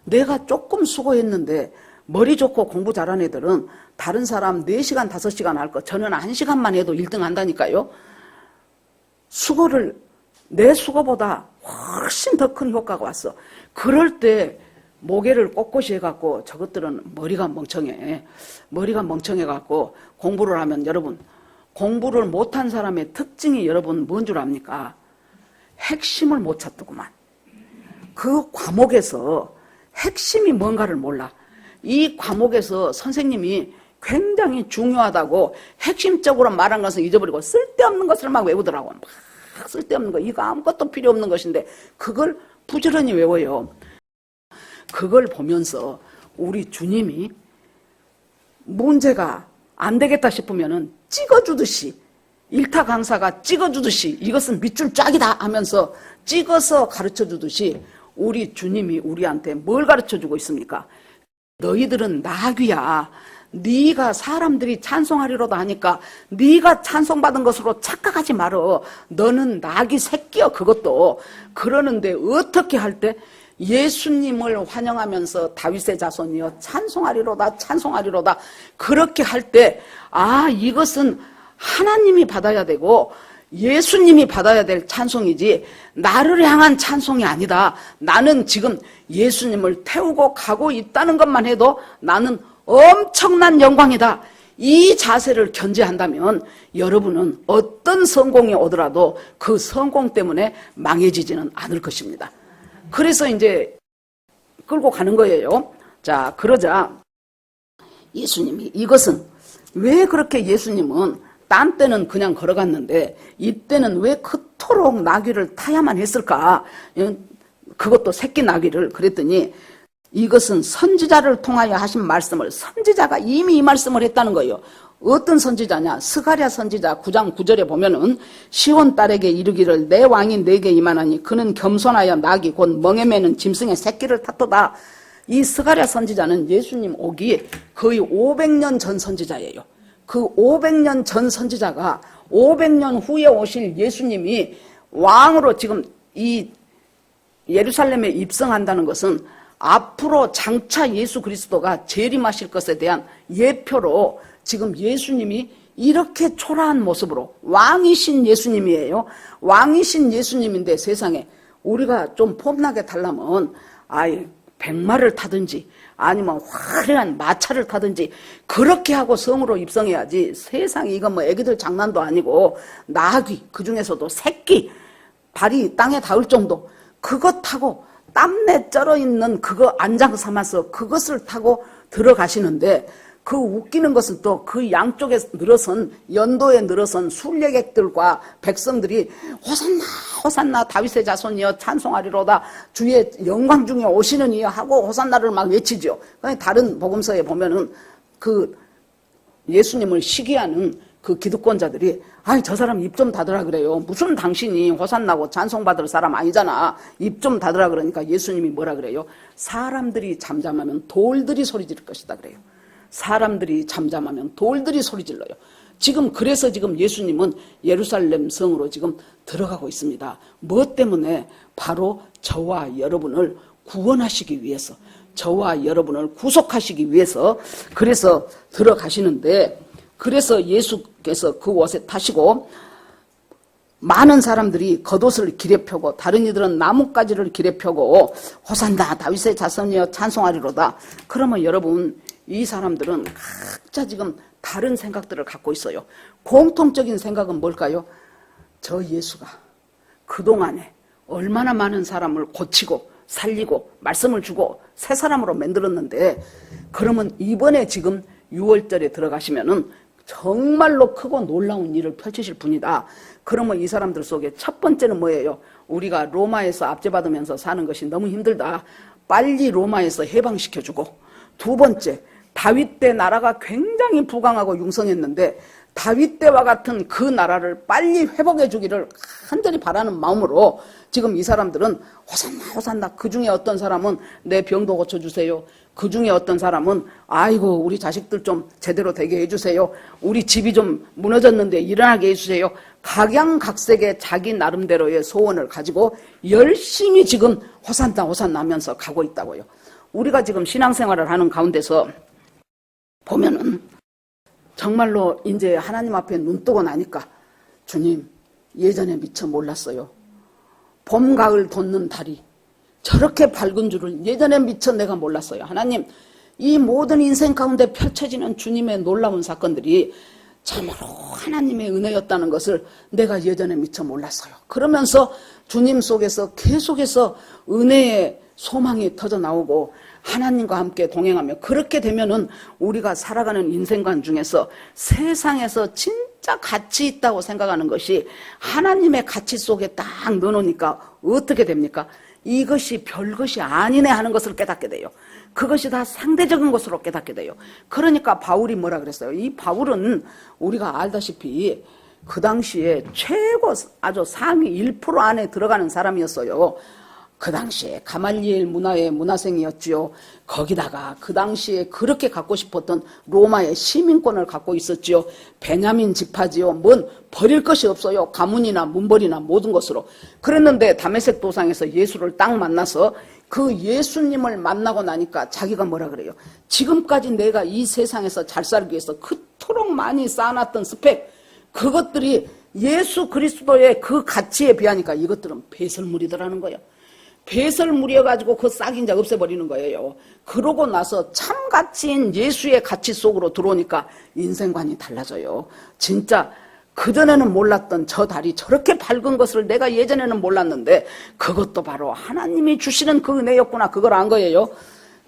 S1: 내가 조금 수고했는데 머리 좋고 공부 잘하는 애들은 다른 사람 4시간 5시간 할 거 저는 1시간만 해도 1등 한다니까요. 수고를 내 수고보다 훨씬 더 큰 효과가 왔어. 그럴 때 모개를 꼿꼿이 해갖고 저것들은 머리가 멍청해갖고 공부를 하면 여러분 공부를 못한 사람의 특징이 여러분 뭔 줄 압니까? 핵심을 못 찾더구만. 그 과목에서 핵심이 뭔가를 몰라. 이 과목에서 선생님이 굉장히 중요하다고 핵심적으로 말한 것은 잊어버리고 쓸데없는 것을 막 외우더라고. 막 쓸데없는 거. 이거 아무것도 필요 없는 것인데 그걸 부지런히 외워요. 그걸 보면서 우리 주님이 문제가 안 되겠다 싶으면은 찍어주듯이 일타 강사가 찍어주듯이 이것은 밑줄 짝이다 하면서 찍어서 가르쳐주듯이 우리 주님이 우리한테 뭘 가르쳐주고 있습니까? 너희들은 나귀야. 네가 사람들이 찬송하리로다 하니까 네가 찬송받은 것으로 착각하지 말어. 너는 나귀 새끼여. 그것도 그러는데 어떻게 할 때 예수님을 환영하면서 다윗의 자손이여 찬송하리로다 찬송하리로다 그렇게 할 때 아 이것은 하나님이 받아야 되고 예수님이 받아야 될 찬송이지 나를 향한 찬송이 아니다. 나는 지금 예수님을 태우고 가고 있다는 것만 해도 나는 엄청난 영광이다. 이 자세를 견지한다면 여러분은 어떤 성공이 오더라도 그 성공 때문에 망해지지는 않을 것입니다. 그래서 이제 끌고 가는 거예요. 자, 그러자 예수님이 이것은 왜 그렇게 예수님은 딴 때는 그냥 걸어갔는데 이때는 왜 그토록 나귀를 타야만 했을까? 그것도 새끼 나귀를. 그랬더니 이것은 선지자를 통하여 하신 말씀을 선지자가 이미 이 말씀을 했다는 거예요. 어떤 선지자냐? 스가랴 선지자 9장 9절에 보면은 시온 딸에게 이르기를 내 왕이 내게 임하나니 그는 겸손하여 나귀 곧 멍에 매는 짐승의 새끼를 탔도다. 이 스가랴 선지자는 예수님 오기 거의 500년 전 선지자예요. 그 500년 전 선지자가 500년 후에 오실 예수님이 왕으로 지금 이 예루살렘에 입성한다는 것은 앞으로 장차 예수 그리스도가 재림하실 것에 대한 예표로 지금 예수님이 이렇게 초라한 모습으로 왕이신 예수님이에요. 왕이신 예수님인데 세상에 우리가 좀 폼나게 타려면 백마를 타든지 아니면 화려한 마차를 타든지 그렇게 하고 성으로 입성해야지. 세상에 이건 뭐 애기들 장난도 아니고 나귀, 그중에서도 새끼 발이 땅에 닿을 정도 그것 타고 땀내 쩔어 있는 그거 안장 삼아서 그것을 타고 들어가시는데 그 웃기는 것은 또 그 양쪽에 늘어선 연도에 늘어선 순례객들과 백성들이 호산나 호산나 다윗의 자손이여 찬송하리로다 주의 영광 중에 오시는 이여 하고 호산나를 막 외치죠. 다른 복음서에 보면은 그 예수님을 시기하는 그 기득권자들이 저 사람 입 좀 닫으라 그래요. 무슨 당신이 호산나고 찬송받을 사람 아니잖아. 입 좀 닫으라 그러니까 예수님이 뭐라 그래요? 사람들이 잠잠하면 돌들이 소리 지를 것이다 그래요. 사람들이 잠잠하면 돌들이 소리 질러요. 그래서 지금 예수님은 예루살렘 성으로 지금 들어가고 있습니다. 뭐 때문에? 바로 저와 여러분을 구원하시기 위해서, 저와 여러분을 구속하시기 위해서 그래서 들어가시는데, 그래서 예수께서 그 옷에 타시고 많은 사람들이 겉옷을 길에 펴고 다른 이들은 나뭇가지를 길에 펴고 호산나 다윗의 자손이여 찬송하리로다. 그러면 여러분 이 사람들은 각자 지금 다른 생각들을 갖고 있어요. 공통적인 생각은 뭘까요? 저 예수가 그동안에 얼마나 많은 사람을 고치고 살리고 말씀을 주고 새 사람으로 만들었는데 그러면 이번에 지금 6월절에 들어가시면은 정말로 크고 놀라운 일을 펼치실 분이다. 그러면 이 사람들 속에 첫 번째는 뭐예요? 우리가 로마에서 압제받으면서 사는 것이 너무 힘들다. 빨리 로마에서 해방시켜주고, 두 번째, 다윗 때 나라가 굉장히 부강하고 융성했는데 다윗 때와 같은 그 나라를 빨리 회복해 주기를 간절히 바라는 마음으로 지금 이 사람들은 호산나 호산나. 그 중에 어떤 사람은 내 병도 고쳐주세요. 그 중에 어떤 사람은 아이고 우리 자식들 좀 제대로 되게 해주세요. 우리 집이 좀 무너졌는데 일어나게 해주세요. 각양각색의 자기 나름대로의 소원을 가지고 열심히 지금 호산나 호산나 하면서 가고 있다고요. 우리가 지금 신앙생활을 하는 가운데서 보면은 정말로 이제 하나님 앞에 눈 뜨고 나니까 주님 예전에 미처 몰랐어요. 봄, 가을 돋는 달이 저렇게 밝은 줄을 예전에 미처 내가 몰랐어요. 하나님, 이 모든 인생 가운데 펼쳐지는 주님의 놀라운 사건들이 참으로 하나님의 은혜였다는 것을 내가 예전에 미처 몰랐어요. 그러면서 주님 속에서 계속해서 은혜의 소망이 터져 나오고 하나님과 함께 동행하며 그렇게 되면은 우리가 살아가는 인생관 중에서 세상에서 진짜 가치 있다고 생각하는 것이 하나님의 가치 속에 딱 넣어놓으니까 어떻게 됩니까? 이것이 별것이 아니네 하는 것을 깨닫게 돼요. 그것이 다 상대적인 것으로 깨닫게 돼요. 그러니까 바울이 뭐라 그랬어요? 이 바울은 우리가 알다시피 그 당시에 최고 아주 상위 1% 안에 들어가는 사람이었어요. 그 당시에 가말리엘 문화의 문화생이었지요. 거기다가 그 당시에 그렇게 갖고 싶었던 로마의 시민권을 갖고 있었지요. 베냐민 지파지요. 뭔 버릴 것이 없어요. 가문이나 문벌이나 모든 것으로. 그랬는데 다메섹 도상에서 예수를 딱 만나서 그 예수님을 만나고 나니까 자기가 뭐라 그래요? 지금까지 내가 이 세상에서 잘 살기 위해서 그토록 많이 쌓아놨던 스펙, 그것들이 예수 그리스도의 그 가치에 비하니까 이것들은 배설물이더라는 거예요. 배설물이어가지고 그 싹 이제 없애버리는 거예요. 그러고 나서 참 가치인 예수의 가치 속으로 들어오니까 인생관이 달라져요. 진짜 그전에는 몰랐던 저 달이 저렇게 밝은 것을 내가 예전에는 몰랐는데 그것도 바로 하나님이 주시는 그 은혜였구나. 그걸 안 거예요.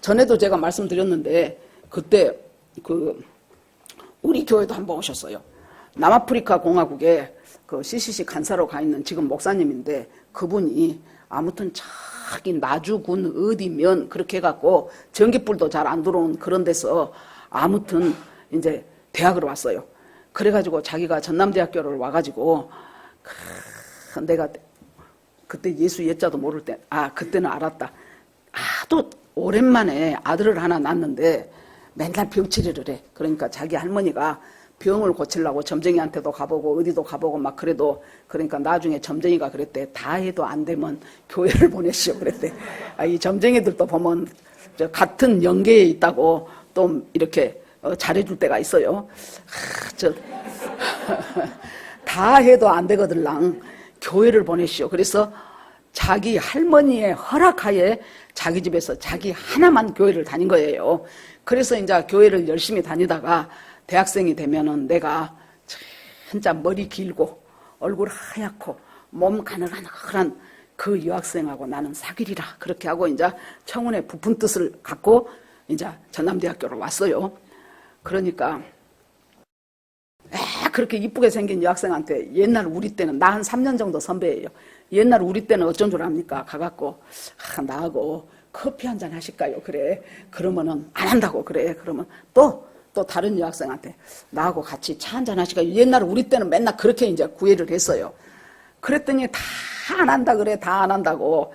S1: 전에도 제가 말씀드렸는데 그때 우리 교회도 한번 오셨어요. 남아프리카 공화국에 그 CCC 간사로 가 있는 지금 목사님인데 그분이 아무튼 저기 나주군 어디면 그렇게 해갖고 전기불도 잘 안 들어온 그런 데서 아무튼 이제 대학으로 왔어요. 그래가지고 자기가 전남대학교를 와가지고 내가 그때 예수 예자도 모를 때 그때는 알았다. 하도 오랜만에 아들을 하나 낳았는데 맨날 병치료를 해. 그러니까 자기 할머니가 병을 고치려고 점쟁이한테도 가보고 어디도 가보고 막 그래도 그러니까 나중에 점쟁이가 그랬대. 다 해도 안 되면 교회를 보내시오 그랬대. 이 점쟁이들도 보면 같은 연계에 있다고 또 이렇게 잘해줄 때가 있어요. 다 해도 안 되거들랑 교회를 보내시오. 그래서 자기 할머니의 허락하에 자기 집에서 자기 하나만 교회를 다닌 거예요. 그래서 이제 교회를 열심히 다니다가 대학생이 되면은 내가 진짜 머리 길고 얼굴 하얗고 몸 가늘가늘한 그 여학생하고 나는 사귀리라. 그렇게 하고 이제 청운의 부푼 뜻을 갖고 이제 전남대학교로 왔어요. 그러니까 그렇게 이쁘게 생긴 여학생한테 옛날 우리 때는 나 한 3년 정도 선배예요. 옛날 우리 때는 어쩐 줄 압니까? 가갖고 나하고 커피 한잔 하실까요? 그래. 그러면은 안 한다고 그래. 그러면 또 다른 여학생한테 나하고 같이 차 한잔 하실까요? 옛날 우리 때는 맨날 그렇게 이제 구애를 했어요. 그랬더니 다 안 한다 그래. 다 안 한다고.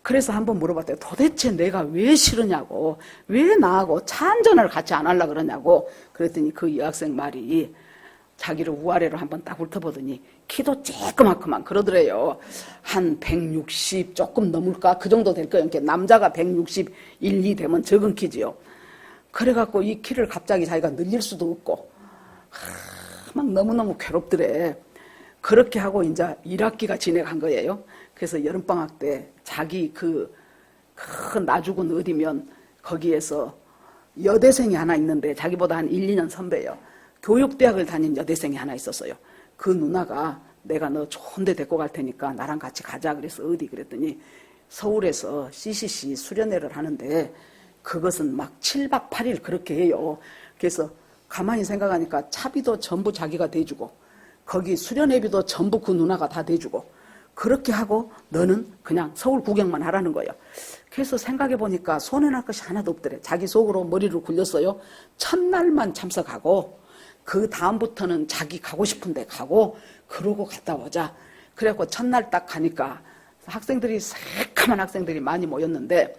S1: 그래서 한번 물어봤대요. 도대체 내가 왜 싫으냐고. 왜 나하고 차 한잔을 같이 안 하려고 그러냐고. 그랬더니 그 여학생 말이 자기를 우아래로 한번 딱 훑어보더니 키도 쬐끄맣구만 그러더래요. 한 160 조금 넘을까? 그 정도 될 거예요. 남자가 161, 2 되면 적은 키지요. 그래갖고 이 키를 갑자기 자기가 늘릴 수도 없고 막 너무너무 괴롭더래. 그렇게 하고 이제 1학기가 지나간 거예요. 그래서 여름방학 때 자기 큰 나주군 어디면 거기에서 여대생이 하나 있는데 자기보다 한 1, 2년 선배예요. 교육대학을 다닌 여대생이 하나 있었어요. 그 누나가 내가 너 좋은 데 데리고 갈 테니까 나랑 같이 가자. 그래서 어디 그랬더니 서울에서 CCC 수련회를 하는데 그것은 막 7박 8일 그렇게 해요. 그래서 가만히 생각하니까 차비도 전부 자기가 대주고 거기 수련회비도 전부 그 누나가 다 대주고 그렇게 하고 너는 그냥 서울 구경만 하라는 거예요. 그래서 생각해보니까 손해날 것이 하나도 없더래. 자기 속으로 머리를 굴렸어요. 첫날만 참석하고 그 다음부터는 자기 가고 싶은 데 가고 그러고 갔다 오자. 그래갖고 첫날 딱 가니까 학생들이 새까만 학생들이 많이 모였는데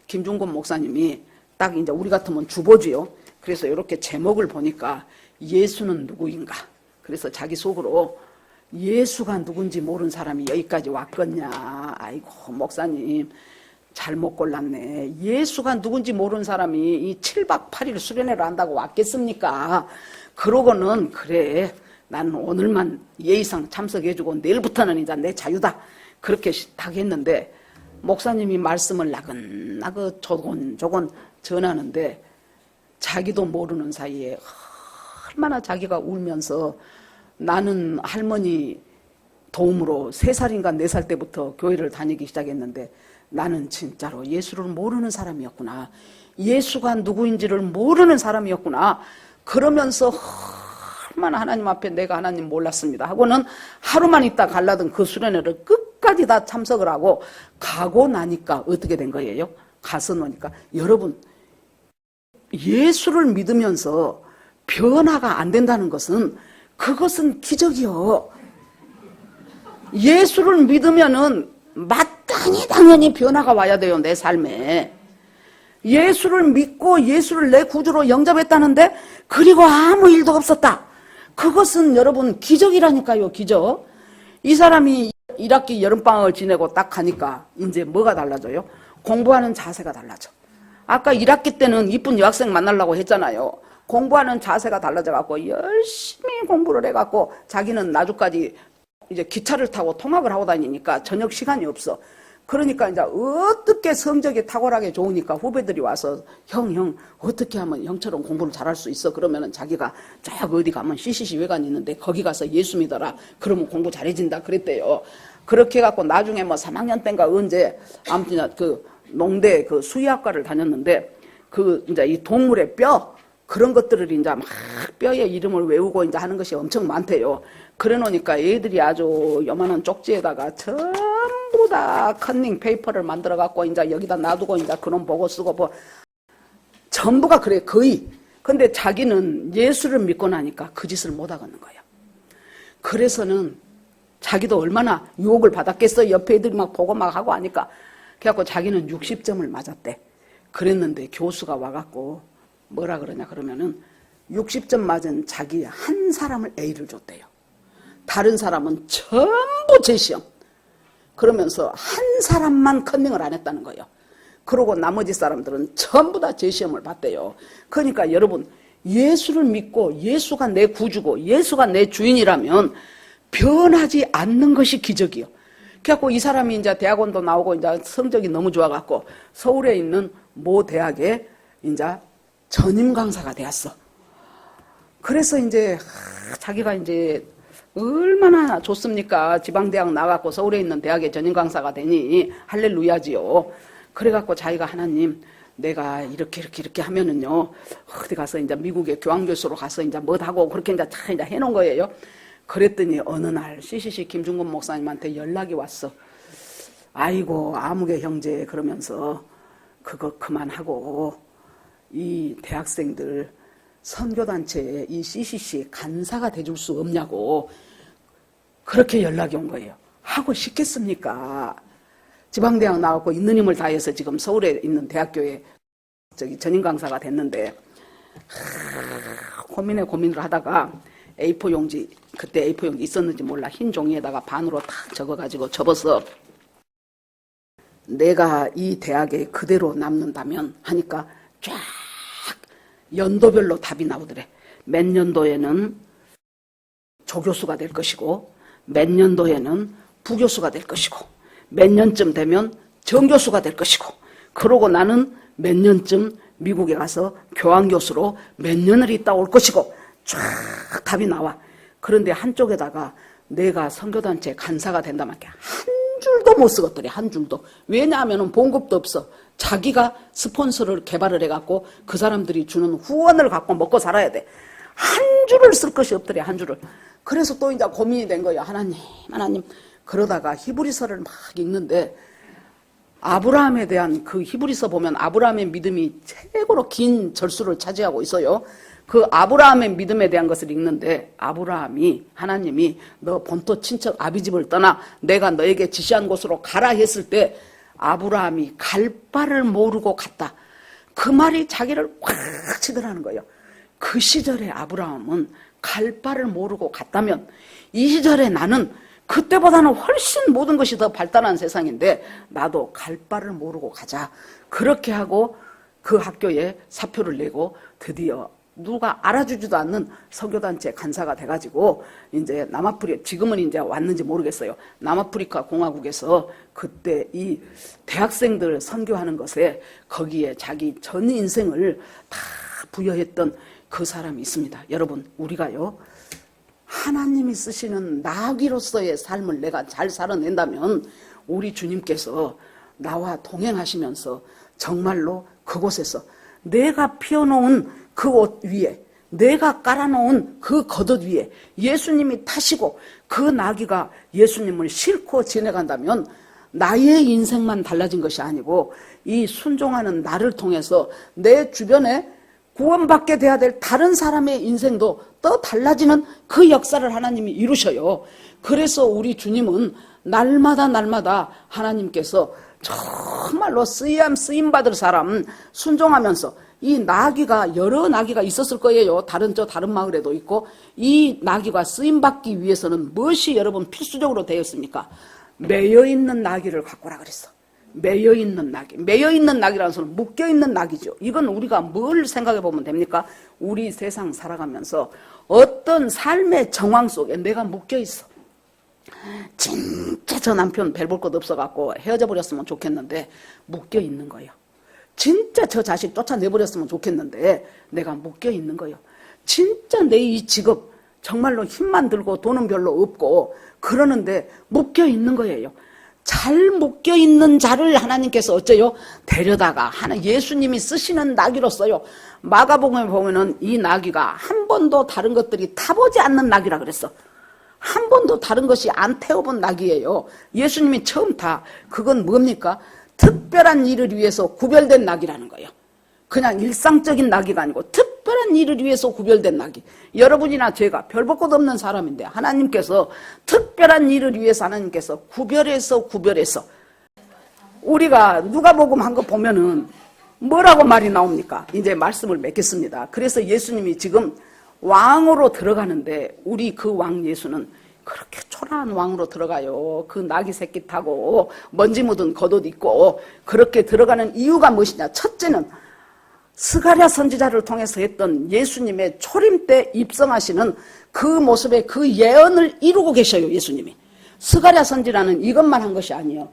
S1: 김중곤 목사님이 딱 이제 우리 같으면 주보지요. 그래서 이렇게 제목을 보니까 예수는 누구인가. 그래서 자기 속으로 예수가 누군지 모르는 사람이 여기까지 왔겠냐. 아이고 목사님 잘못 골랐네. 예수가 누군지 모르는 사람이 이 7박 8일 수련회를 한다고 왔겠습니까? 그러고는 그래 나는 오늘만 예의상 참석해주고 내일부터는 이제 내 자유다. 그렇게 딱 했는데 목사님이 말씀을 나긋나긋 조곤조곤 전하는데 자기도 모르는 사이에 얼마나 자기가 울면서 나는 할머니 도움으로 3살인가 4살 때부터 교회를 다니기 시작했는데 나는 진짜로 예수를 모르는 사람이었구나. 예수가 누구인지를 모르는 사람이었구나. 그러면서 얼마나 하나님 앞에 내가 하나님 몰랐습니다 하고는 하루만 있다 갈라던 그 수련회를 끝까지 다 참석을 하고 가고 나니까 어떻게 된 거예요? 가서 노니까 여러분 예수를 믿으면서 변화가 안 된다는 것은 그것은 기적이요. 예수를 믿으면은 마땅히 당연히 변화가 와야 돼요. 내 삶에. 예수를 믿고 예수를 내 구주로 영접했다는데 그리고 아무 일도 없었다. 그것은 여러분 기적이라니까요. 기적. 이 사람이 1학기 여름방학을 지내고 딱 가니까 이제 뭐가 달라져요? 공부하는 자세가 달라져. 아까 1학기 때는 이쁜 여학생 만나려고 했잖아요. 공부하는 자세가 달라져갖고 열심히 공부를 해갖고 자기는 나주까지 이제 기차를 타고 통학을 하고 다니니까 저녁 시간이 없어. 그러니까 이제 어떻게 성적이 탁월하게 좋으니까 후배들이 와서 형 어떻게 하면 형처럼 공부를 잘할 수 있어? 그러면은 자기가 쫙 어디 가면 CCC 외관이 있는데 거기 가서 예수 믿어라. 그러면 공부 잘해진다 그랬대요. 그렇게 해갖고 나중에 뭐 3학년 때인가 언제 아무튼 그 농대 그 수의학과를 다녔는데 그 이제 이 동물의 뼈 그런 것들을 이제 막 뼈의 이름을 외우고 이제 하는 것이 엄청 많대요. 그래 놓으니까 애들이 아주 요만한 쪽지에다가 전부 다 컨닝 페이퍼를 만들어 갖고 이제 여기다 놔두고 이제 그놈 보고 쓰고 뭐 전부가 그래 거의. 근데 자기는 예수를 믿고 나니까 그 짓을 못 하겠는 거예요. 그래서는 자기도 얼마나 유혹을 받았겠어. 옆에 애들이 막 보고 막 하고 하니까. 그래갖고 자기는 60점을 맞았대. 그랬는데 교수가 와갖고 뭐라 그러냐 그러면은 60점 맞은 자기 한 사람을 A를 줬대요. 다른 사람은 전부 재시험. 그러면서 한 사람만 컨닝을 안 했다는 거예요. 그러고 나머지 사람들은 전부 다 재시험을 봤대요. 그러니까 여러분 예수를 믿고 예수가 내 구주고 예수가 내 주인이라면 변하지 않는 것이 기적이요. 그래갖고 이 사람이 이제 대학원도 나오고 이제 성적이 너무 좋아갖고 서울에 있는 모 대학에 이제 전임 강사가 되었어. 그래서 이제 자기가 이제 얼마나 좋습니까? 지방대학 나가고 서울에 있는 대학에 전임 강사가 되니 할렐루야지요. 그래갖고 자기가 하나님 내가 이렇게 하면은요 어디 가서 이제 미국에 교환교수로 가서 이제 뭐 하고 그렇게 이제 다 이제 해놓은 거예요. 그랬더니 어느 날 CCC 김중곤 목사님한테 연락이 왔어. 아이고 아무개 형제 그러면서 그거 그만하고 이 대학생들 선교단체에 이 CCC 간사가 돼줄 수 없냐고 그렇게 연락이 온 거예요. 하고 싶겠습니까? 지방대학 나왔고 있는 힘을 다해서 지금 서울에 있는 대학교에 전임 강사가 됐는데 고민을 하다가 A4 용지 그때 A4 용지 있었는지 몰라 흰 종이에다가 반으로 탁 적어가지고 접어서 내가 이 대학에 그대로 남는다면 하니까 쫙 연도별로 답이 나오더래. 몇 년도에는 조교수가 될 것이고 몇 년도에는 부교수가 될 것이고 몇 년쯤 되면 정교수가 될 것이고 그러고 나는 몇 년쯤 미국에 가서 교환교수로 몇 년을 있다 올 것이고 쫙 답이 나와. 그런데 한쪽에다가 내가 선교단체 간사가 된다면 한 줄도 못 쓰겠더래. 한 줄도. 왜냐하면 봉급도 없어. 자기가 스폰서를 개발을 해갖고 그 사람들이 주는 후원을 갖고 먹고 살아야 돼. 한 줄을 쓸 것이 없더래. 한 줄을. 그래서 또 이제 고민이 된 거예요. 하나님. 그러다가 히브리서를 막 읽는데 아브라함에 대한 그 히브리서 보면 아브라함의 믿음이 최고로 긴 절수를 차지하고 있어요. 그 아브라함의 믿음에 대한 것을 읽는데 아브라함이 하나님이 너 본토 친척 아비집을 떠나 내가 너에게 지시한 곳으로 가라 했을 때 아브라함이 갈 바를 모르고 갔다. 그 말이 자기를 확 치더라는 거예요. 그 시절에 아브라함은 갈 바를 모르고 갔다면 이 시절에 나는 그때보다는 훨씬 모든 것이 더 발달한 세상인데 나도 갈 바를 모르고 가자. 그렇게 하고 그 학교에 사표를 내고 드디어 누가 알아주지도 않는 선교단체 간사가 돼가지고 이제 지금은 이제 왔는지 모르겠어요. 남아프리카 공화국에서 그때 이 대학생들 선교하는 것에 거기에 자기 전 인생을 다 부여했던 그 사람이 있습니다. 여러분 우리가요 하나님이 쓰시는 나귀로서의 삶을 내가 잘 살아낸다면 우리 주님께서 나와 동행하시면서 정말로 그곳에서 내가 피워놓은 그 옷 위에 내가 깔아놓은 그 겉옷 위에 예수님이 타시고 그 나귀가 예수님을 싣고 지내간다면 나의 인생만 달라진 것이 아니고 이 순종하는 나를 통해서 내 주변에 구원받게 돼야 될 다른 사람의 인생도 또 달라지는 그 역사를 하나님이 이루셔요. 그래서 우리 주님은 날마다 하나님께서 정말로 쓰임받을 사람 순종하면서 이 나귀가 여러 나귀가 있었을 거예요. 다른 마을에도 있고 이 나귀가 쓰임받기 위해서는 무엇이 여러분 필수적으로 되어 있습니까? 매여있는 나귀를 갖고라 그랬어. 매여있는 나귀. 매여있는 나귀라는 소리는 묶여있는 나귀죠. 이건 우리가 뭘 생각해 보면 됩니까? 우리 세상 살아가면서 어떤 삶의 정황 속에 내가 묶여있어. 진짜 진짜 저 남편 별 볼 것 없어갖고 헤어져 버렸으면 좋겠는데 묶여 있는 거예요. 진짜 저 자식 쫓아내버렸으면 좋겠는데 내가 묶여 있는 거예요. 진짜 내 이 직업 정말로 힘만 들고 돈은 별로 없고 그러는데 묶여 있는 거예요. 잘 묶여 있는 자를 하나님께서 어째요? 데려다가 예수님이 쓰시는 나귀로 써요. 마가복음에 보면은 이 나귀가 한 번도 다른 것들이 타보지 않는 나귀라 그랬어. 한 번도 다른 것이 안 태워본 나귀예요. 예수님이 처음 타. 그건 뭡니까? 특별한 일을 위해서 구별된 나귀라는 거예요. 그냥 일상적인 나귀가 아니고 특별한 일을 위해서 구별된 나귀. 여러분이나 제가 별 볼 것 없는 사람인데 하나님께서 특별한 일을 위해서 하나님께서 구별해서 우리가 누가복음 한 거 보면은 뭐라고 말이 나옵니까? 이제 말씀을 맺겠습니다. 그래서 예수님이 지금 왕으로 들어가는데 우리 그 왕 예수는 그렇게 초라한 왕으로 들어가요. 그 나귀 새끼 타고 먼지 묻은 겉옷 입고 그렇게 들어가는 이유가 무엇이냐? 첫째는 스가랴 선지자를 통해서 했던 예수님의 초림 때 입성하시는 그 모습의 그 예언을 이루고 계셔요. 예수님이. 스가랴 선지자는 이것만 한 것이 아니에요.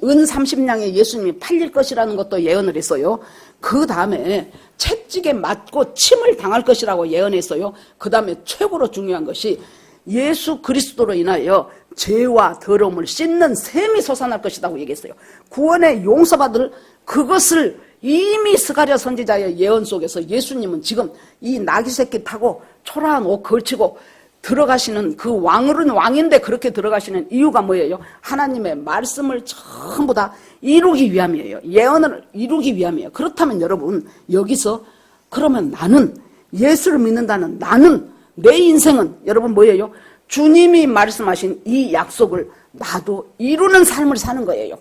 S1: 은 30냥에 예수님이 팔릴 것이라는 것도 예언을 했어요. 그 다음에 채찍에 맞고 침을 당할 것이라고 예언했어요. 그 다음에 최고로 중요한 것이 예수 그리스도로 인하여 죄와 더러움을 씻는 샘이 솟아날 것이라고 얘기했어요. 구원의 용서받을 그것을 이미 스가랴 선지자의 예언 속에서 예수님은 지금 이 나귀 새끼 타고 초라한 옷 걸치고 들어가시는 그 왕은 왕인데 그렇게 들어가시는 이유가 뭐예요? 하나님의 말씀을 전부 다 이루기 위함이에요. 예언을 이루기 위함이에요. 그렇다면 여러분 여기서 그러면 나는 예수를 믿는다는 나는 내 인생은 여러분 뭐예요? 주님이 말씀하신 이 약속을 나도 이루는 삶을 사는 거예요.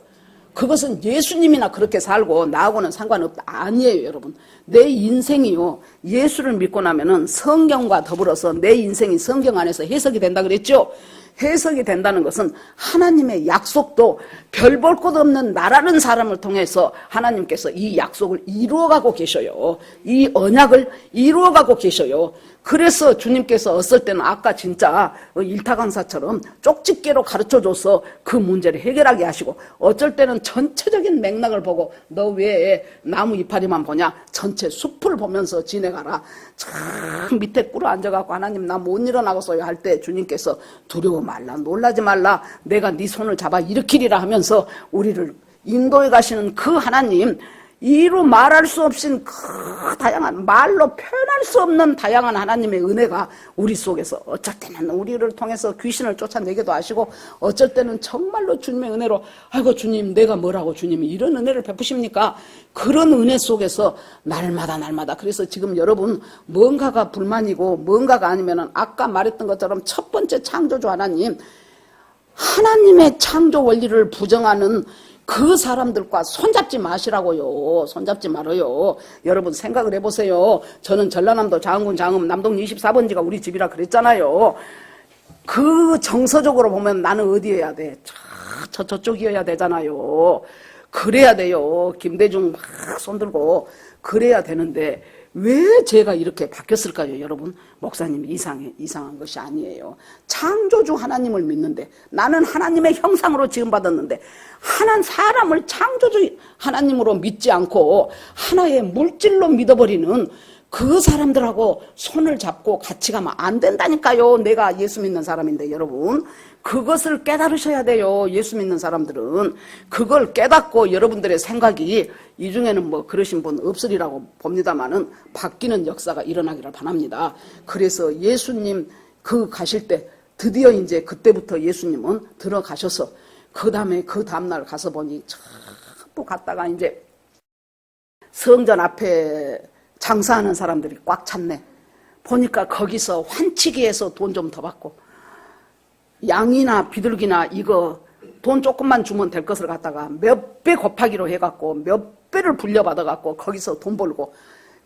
S1: 그것은 예수님이나 그렇게 살고 나하고는 상관없다. 아니에요, 여러분. 내 인생이요. 예수를 믿고 나면은 성경과 더불어서 내 인생이 성경 안에서 해석이 된다 그랬죠? 해석이 된다는 것은 하나님의 약속도 별 볼 것 없는 나라는 사람을 통해서 하나님께서 이 약속을 이루어가고 계셔요. 이 언약을 이루어가고 계셔요. 그래서 주님께서 어떨 때는 아까 진짜 일타 강사처럼 쪽집게로 가르쳐줘서 그 문제를 해결하게 하시고 어쩔 때는 전체적인 맥락을 보고 너 왜 나무 이파리만 보냐? 전체 숲을 보면서 지내가라. 참 밑에 꿇어 앉아갖고 하나님 나 못 일어나겠어요 할 때 주님께서 두려워 말라 놀라지 말라 내가 네 손을 잡아 일으키리라 하면서 우리를 인도해 가시는 그 하나님 이루 말할 수 없인 그 다양한 말로 표현할 수 없는 다양한 하나님의 은혜가 우리 속에서 어쩔 때는 우리를 통해서 귀신을 쫓아내기도 하시고 어쩔 때는 정말로 주님의 은혜로 아이고 주님 내가 뭐라고 주님이 이런 은혜를 베푸십니까? 그런 은혜 속에서 날마다 그래서 지금 여러분 뭔가가 불만이고 뭔가가 아니면은 아까 말했던 것처럼 첫 번째 창조주 하나님의 창조 원리를 부정하는 그 사람들과 손잡지 마시라고요. 손잡지 말아요. 여러분 생각을 해보세요. 저는 전라남도 장흥군 장흥 남동 24번지가 우리 집이라 그랬잖아요. 그 정서적으로 보면 나는 어디여야 돼? 저쪽이어야 되잖아요. 그래야 돼요. 김대중 막 손들고 그래야 되는데 왜 제가 이렇게 바뀌었을까요, 여러분? 목사님 이상한 것이 아니에요. 창조주 하나님을 믿는데 나는 하나님의 형상으로 지음받았는데 사람을 창조주 하나님으로 믿지 않고 하나의 물질로 믿어버리는 그 사람들하고 손을 잡고 같이 가면 안 된다니까요. 내가 예수 믿는 사람인데 여러분 그것을 깨달으셔야 돼요. 예수 믿는 사람들은 그걸 깨닫고 여러분들의 생각이 이 중에는 뭐 그러신 분 없으리라고 봅니다만은 바뀌는 역사가 일어나기를 바랍니다. 그래서 예수님 그 가실 때 드디어 이제 그때부터 예수님은 들어가셔서 그 다음날 가서 보니 전부 갔다가 이제 성전 앞에 장사하는 사람들이 꽉 찼네. 보니까 거기서 환치기해서 돈 좀 더 받고 양이나 비둘기나 이거 돈 조금만 주면 될 것을 갖다가 몇 배 곱하기로 해갖고 몇 배를 불려받아갖고 거기서 돈 벌고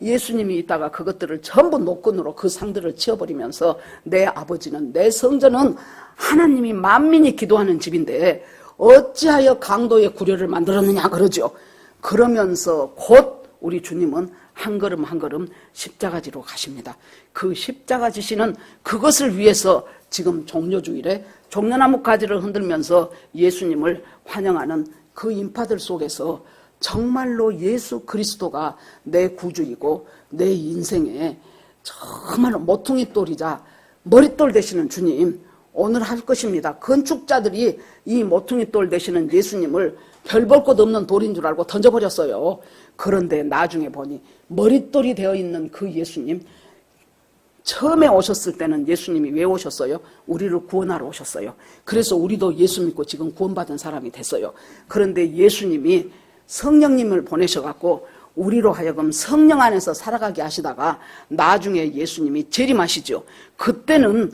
S1: 예수님이 있다가 그것들을 전부 노끈으로 그 상들을 치워버리면서 내 아버지는 내 성전은 하나님이 만민이 기도하는 집인데 어찌하여 강도의 구려를 만들었느냐 그러죠. 그러면서 곧 우리 주님은 한 걸음 한 걸음 십자가지로 가십니다. 그 십자가 지시는 그것을 위해서 지금 종려주일에 종려나무 가지를 흔들면서 예수님을 환영하는 그 인파들 속에서 정말로 예수 그리스도가 내 구주이고 내 인생에 정말로 모퉁이 돌이자 머릿돌 되시는 주님, 오늘 할 것입니다. 건축자들이 이 모퉁이 돌 되시는 예수님을 별 볼 것 없는 돌인 줄 알고 던져버렸어요. 그런데 나중에 보니 머릿돌이 되어 있는 그 예수님, 처음에 오셨을 때는 예수님이 왜 오셨어요? 우리를 구원하러 오셨어요. 그래서 우리도 예수 믿고 지금 구원받은 사람이 됐어요. 그런데 예수님이 성령님을 보내셔갖고 우리로 하여금 성령 안에서 살아가게 하시다가 나중에 예수님이 재림하시죠. 그때는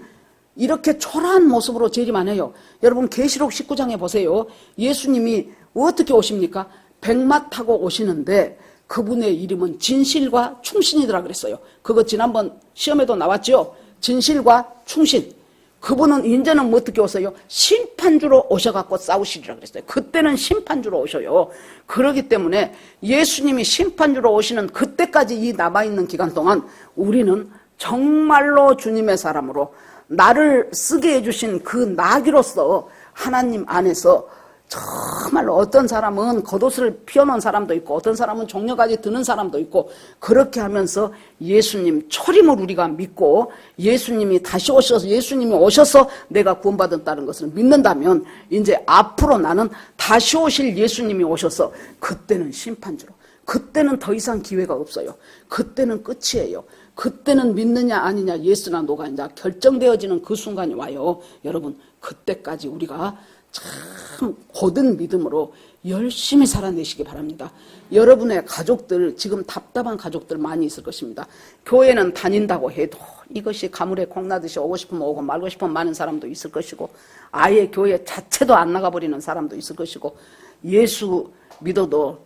S1: 이렇게 초라한 모습으로 재림 안 해요. 여러분 계시록 19장에 보세요. 예수님이 어떻게 오십니까? 백마 타고 오시는데 그분의 이름은 진실과 충신이더라 그랬어요. 그거 지난번 시험에도 나왔죠. 진실과 충신. 그분은 이제는 어떻게 오세요? 심판주로 오셔갖고 싸우시리라 그랬어요. 그때는 심판주로 오셔요. 그렇기 때문에 예수님이 심판주로 오시는 그때까지 이 남아있는 기간 동안 우리는 정말로 주님의 사람으로 나를 쓰게 해주신 그 나귀로서 하나님 안에서 정말로 어떤 사람은 겉옷을 피워놓은 사람도 있고 어떤 사람은 종려가지 드는 사람도 있고 그렇게 하면서 예수님 초림을 우리가 믿고 예수님이 다시 오셔서 예수님이 오셔서 내가 구원받았다는 것을 믿는다면 이제 앞으로 나는 다시 오실 예수님이 오셔서 그때는 심판주로 그때는 더 이상 기회가 없어요. 그때는 끝이에요. 그때는 믿느냐 아니냐 예수나 노가냐 결정되어지는 그 순간이 와요. 여러분 그때까지 우리가 참 고든 믿음으로 열심히 살아내시기 바랍니다. 여러분의 가족들 지금 답답한 가족들 많이 있을 것입니다. 교회는 다닌다고 해도 이것이 가물에 콩나듯이 오고 싶으면 오고 말고 싶으면 마는 사람도 있을 것이고 아예 교회 자체도 안 나가버리는 사람도 있을 것이고 예수 믿어도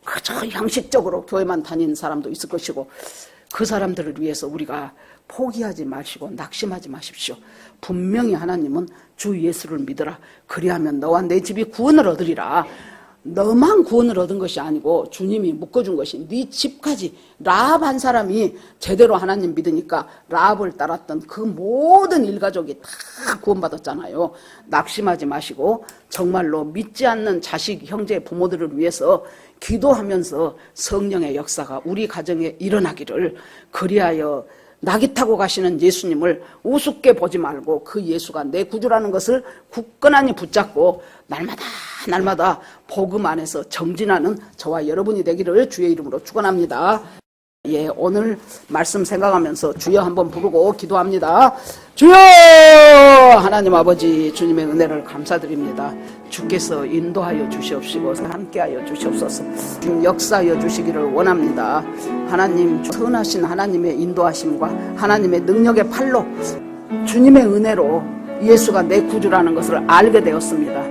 S1: 그저 형식적으로 교회만 다니는 사람도 있을 것이고 그 사람들을 위해서 우리가 포기하지 마시고 낙심하지 마십시오. 분명히 하나님은 주 예수를 믿어라. 그리하면 너와 내 집이 구원을 얻으리라. 너만 구원을 얻은 것이 아니고 주님이 묶어준 것이 네 집까지 라합 한 사람이 제대로 하나님 믿으니까 라합을 따랐던 그 모든 일가족이 다 구원받았잖아요. 낙심하지 마시고 정말로 믿지 않는 자식, 형제, 부모들을 위해서 기도하면서 성령의 역사가 우리 가정에 일어나기를 그리하여 낙이 타고 가시는 예수님을 우습게 보지 말고 그 예수가 내 구주라는 것을 굳건하니 붙잡고 날마다 복음 안에서 정진하는 저와 여러분이 되기를 주의 이름으로 축원합니다. 예, 오늘 말씀 생각하면서 주여 한번 부르고 기도합니다. 주여! 하나님 아버지 주님의 은혜를 감사드립니다. 주께서 인도하여 주시옵시고 함께하여 주시옵소서. 역사하여 주시기를 원합니다. 하나님 선하신 하나님의 인도하심과 하나님의 능력의 팔로 주님의 은혜로 예수가 내 구주라는 것을 알게 되었습니다.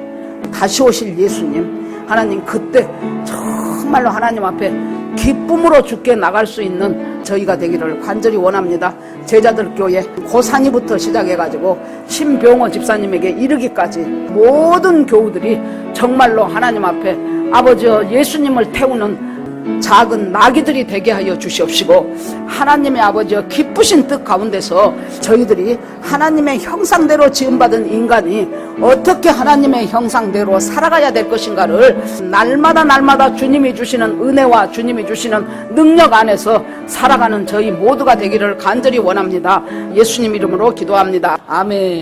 S1: 다시 오실 예수님 하나님 그때 정말로 하나님 앞에 기쁨으로 주께 나갈 수 있는 저희가 되기를 간절히 원합니다. 제자들 교회 고산이부터 시작해가지고 신병호 집사님에게 이르기까지 모든 교우들이 정말로 하나님 앞에 아버지 예수님을 태우는 작은 나귀들이 되게 하여 주시옵시고 하나님의 아버지 기쁘신 뜻 가운데서 저희들이 하나님의 형상대로 지음받은 인간이 어떻게 하나님의 형상대로 살아가야 될 것인가를 날마다 주님이 주시는 은혜와 주님이 주시는 능력 안에서 살아가는 저희 모두가 되기를 간절히 원합니다. 예수님 이름으로 기도합니다. 아멘.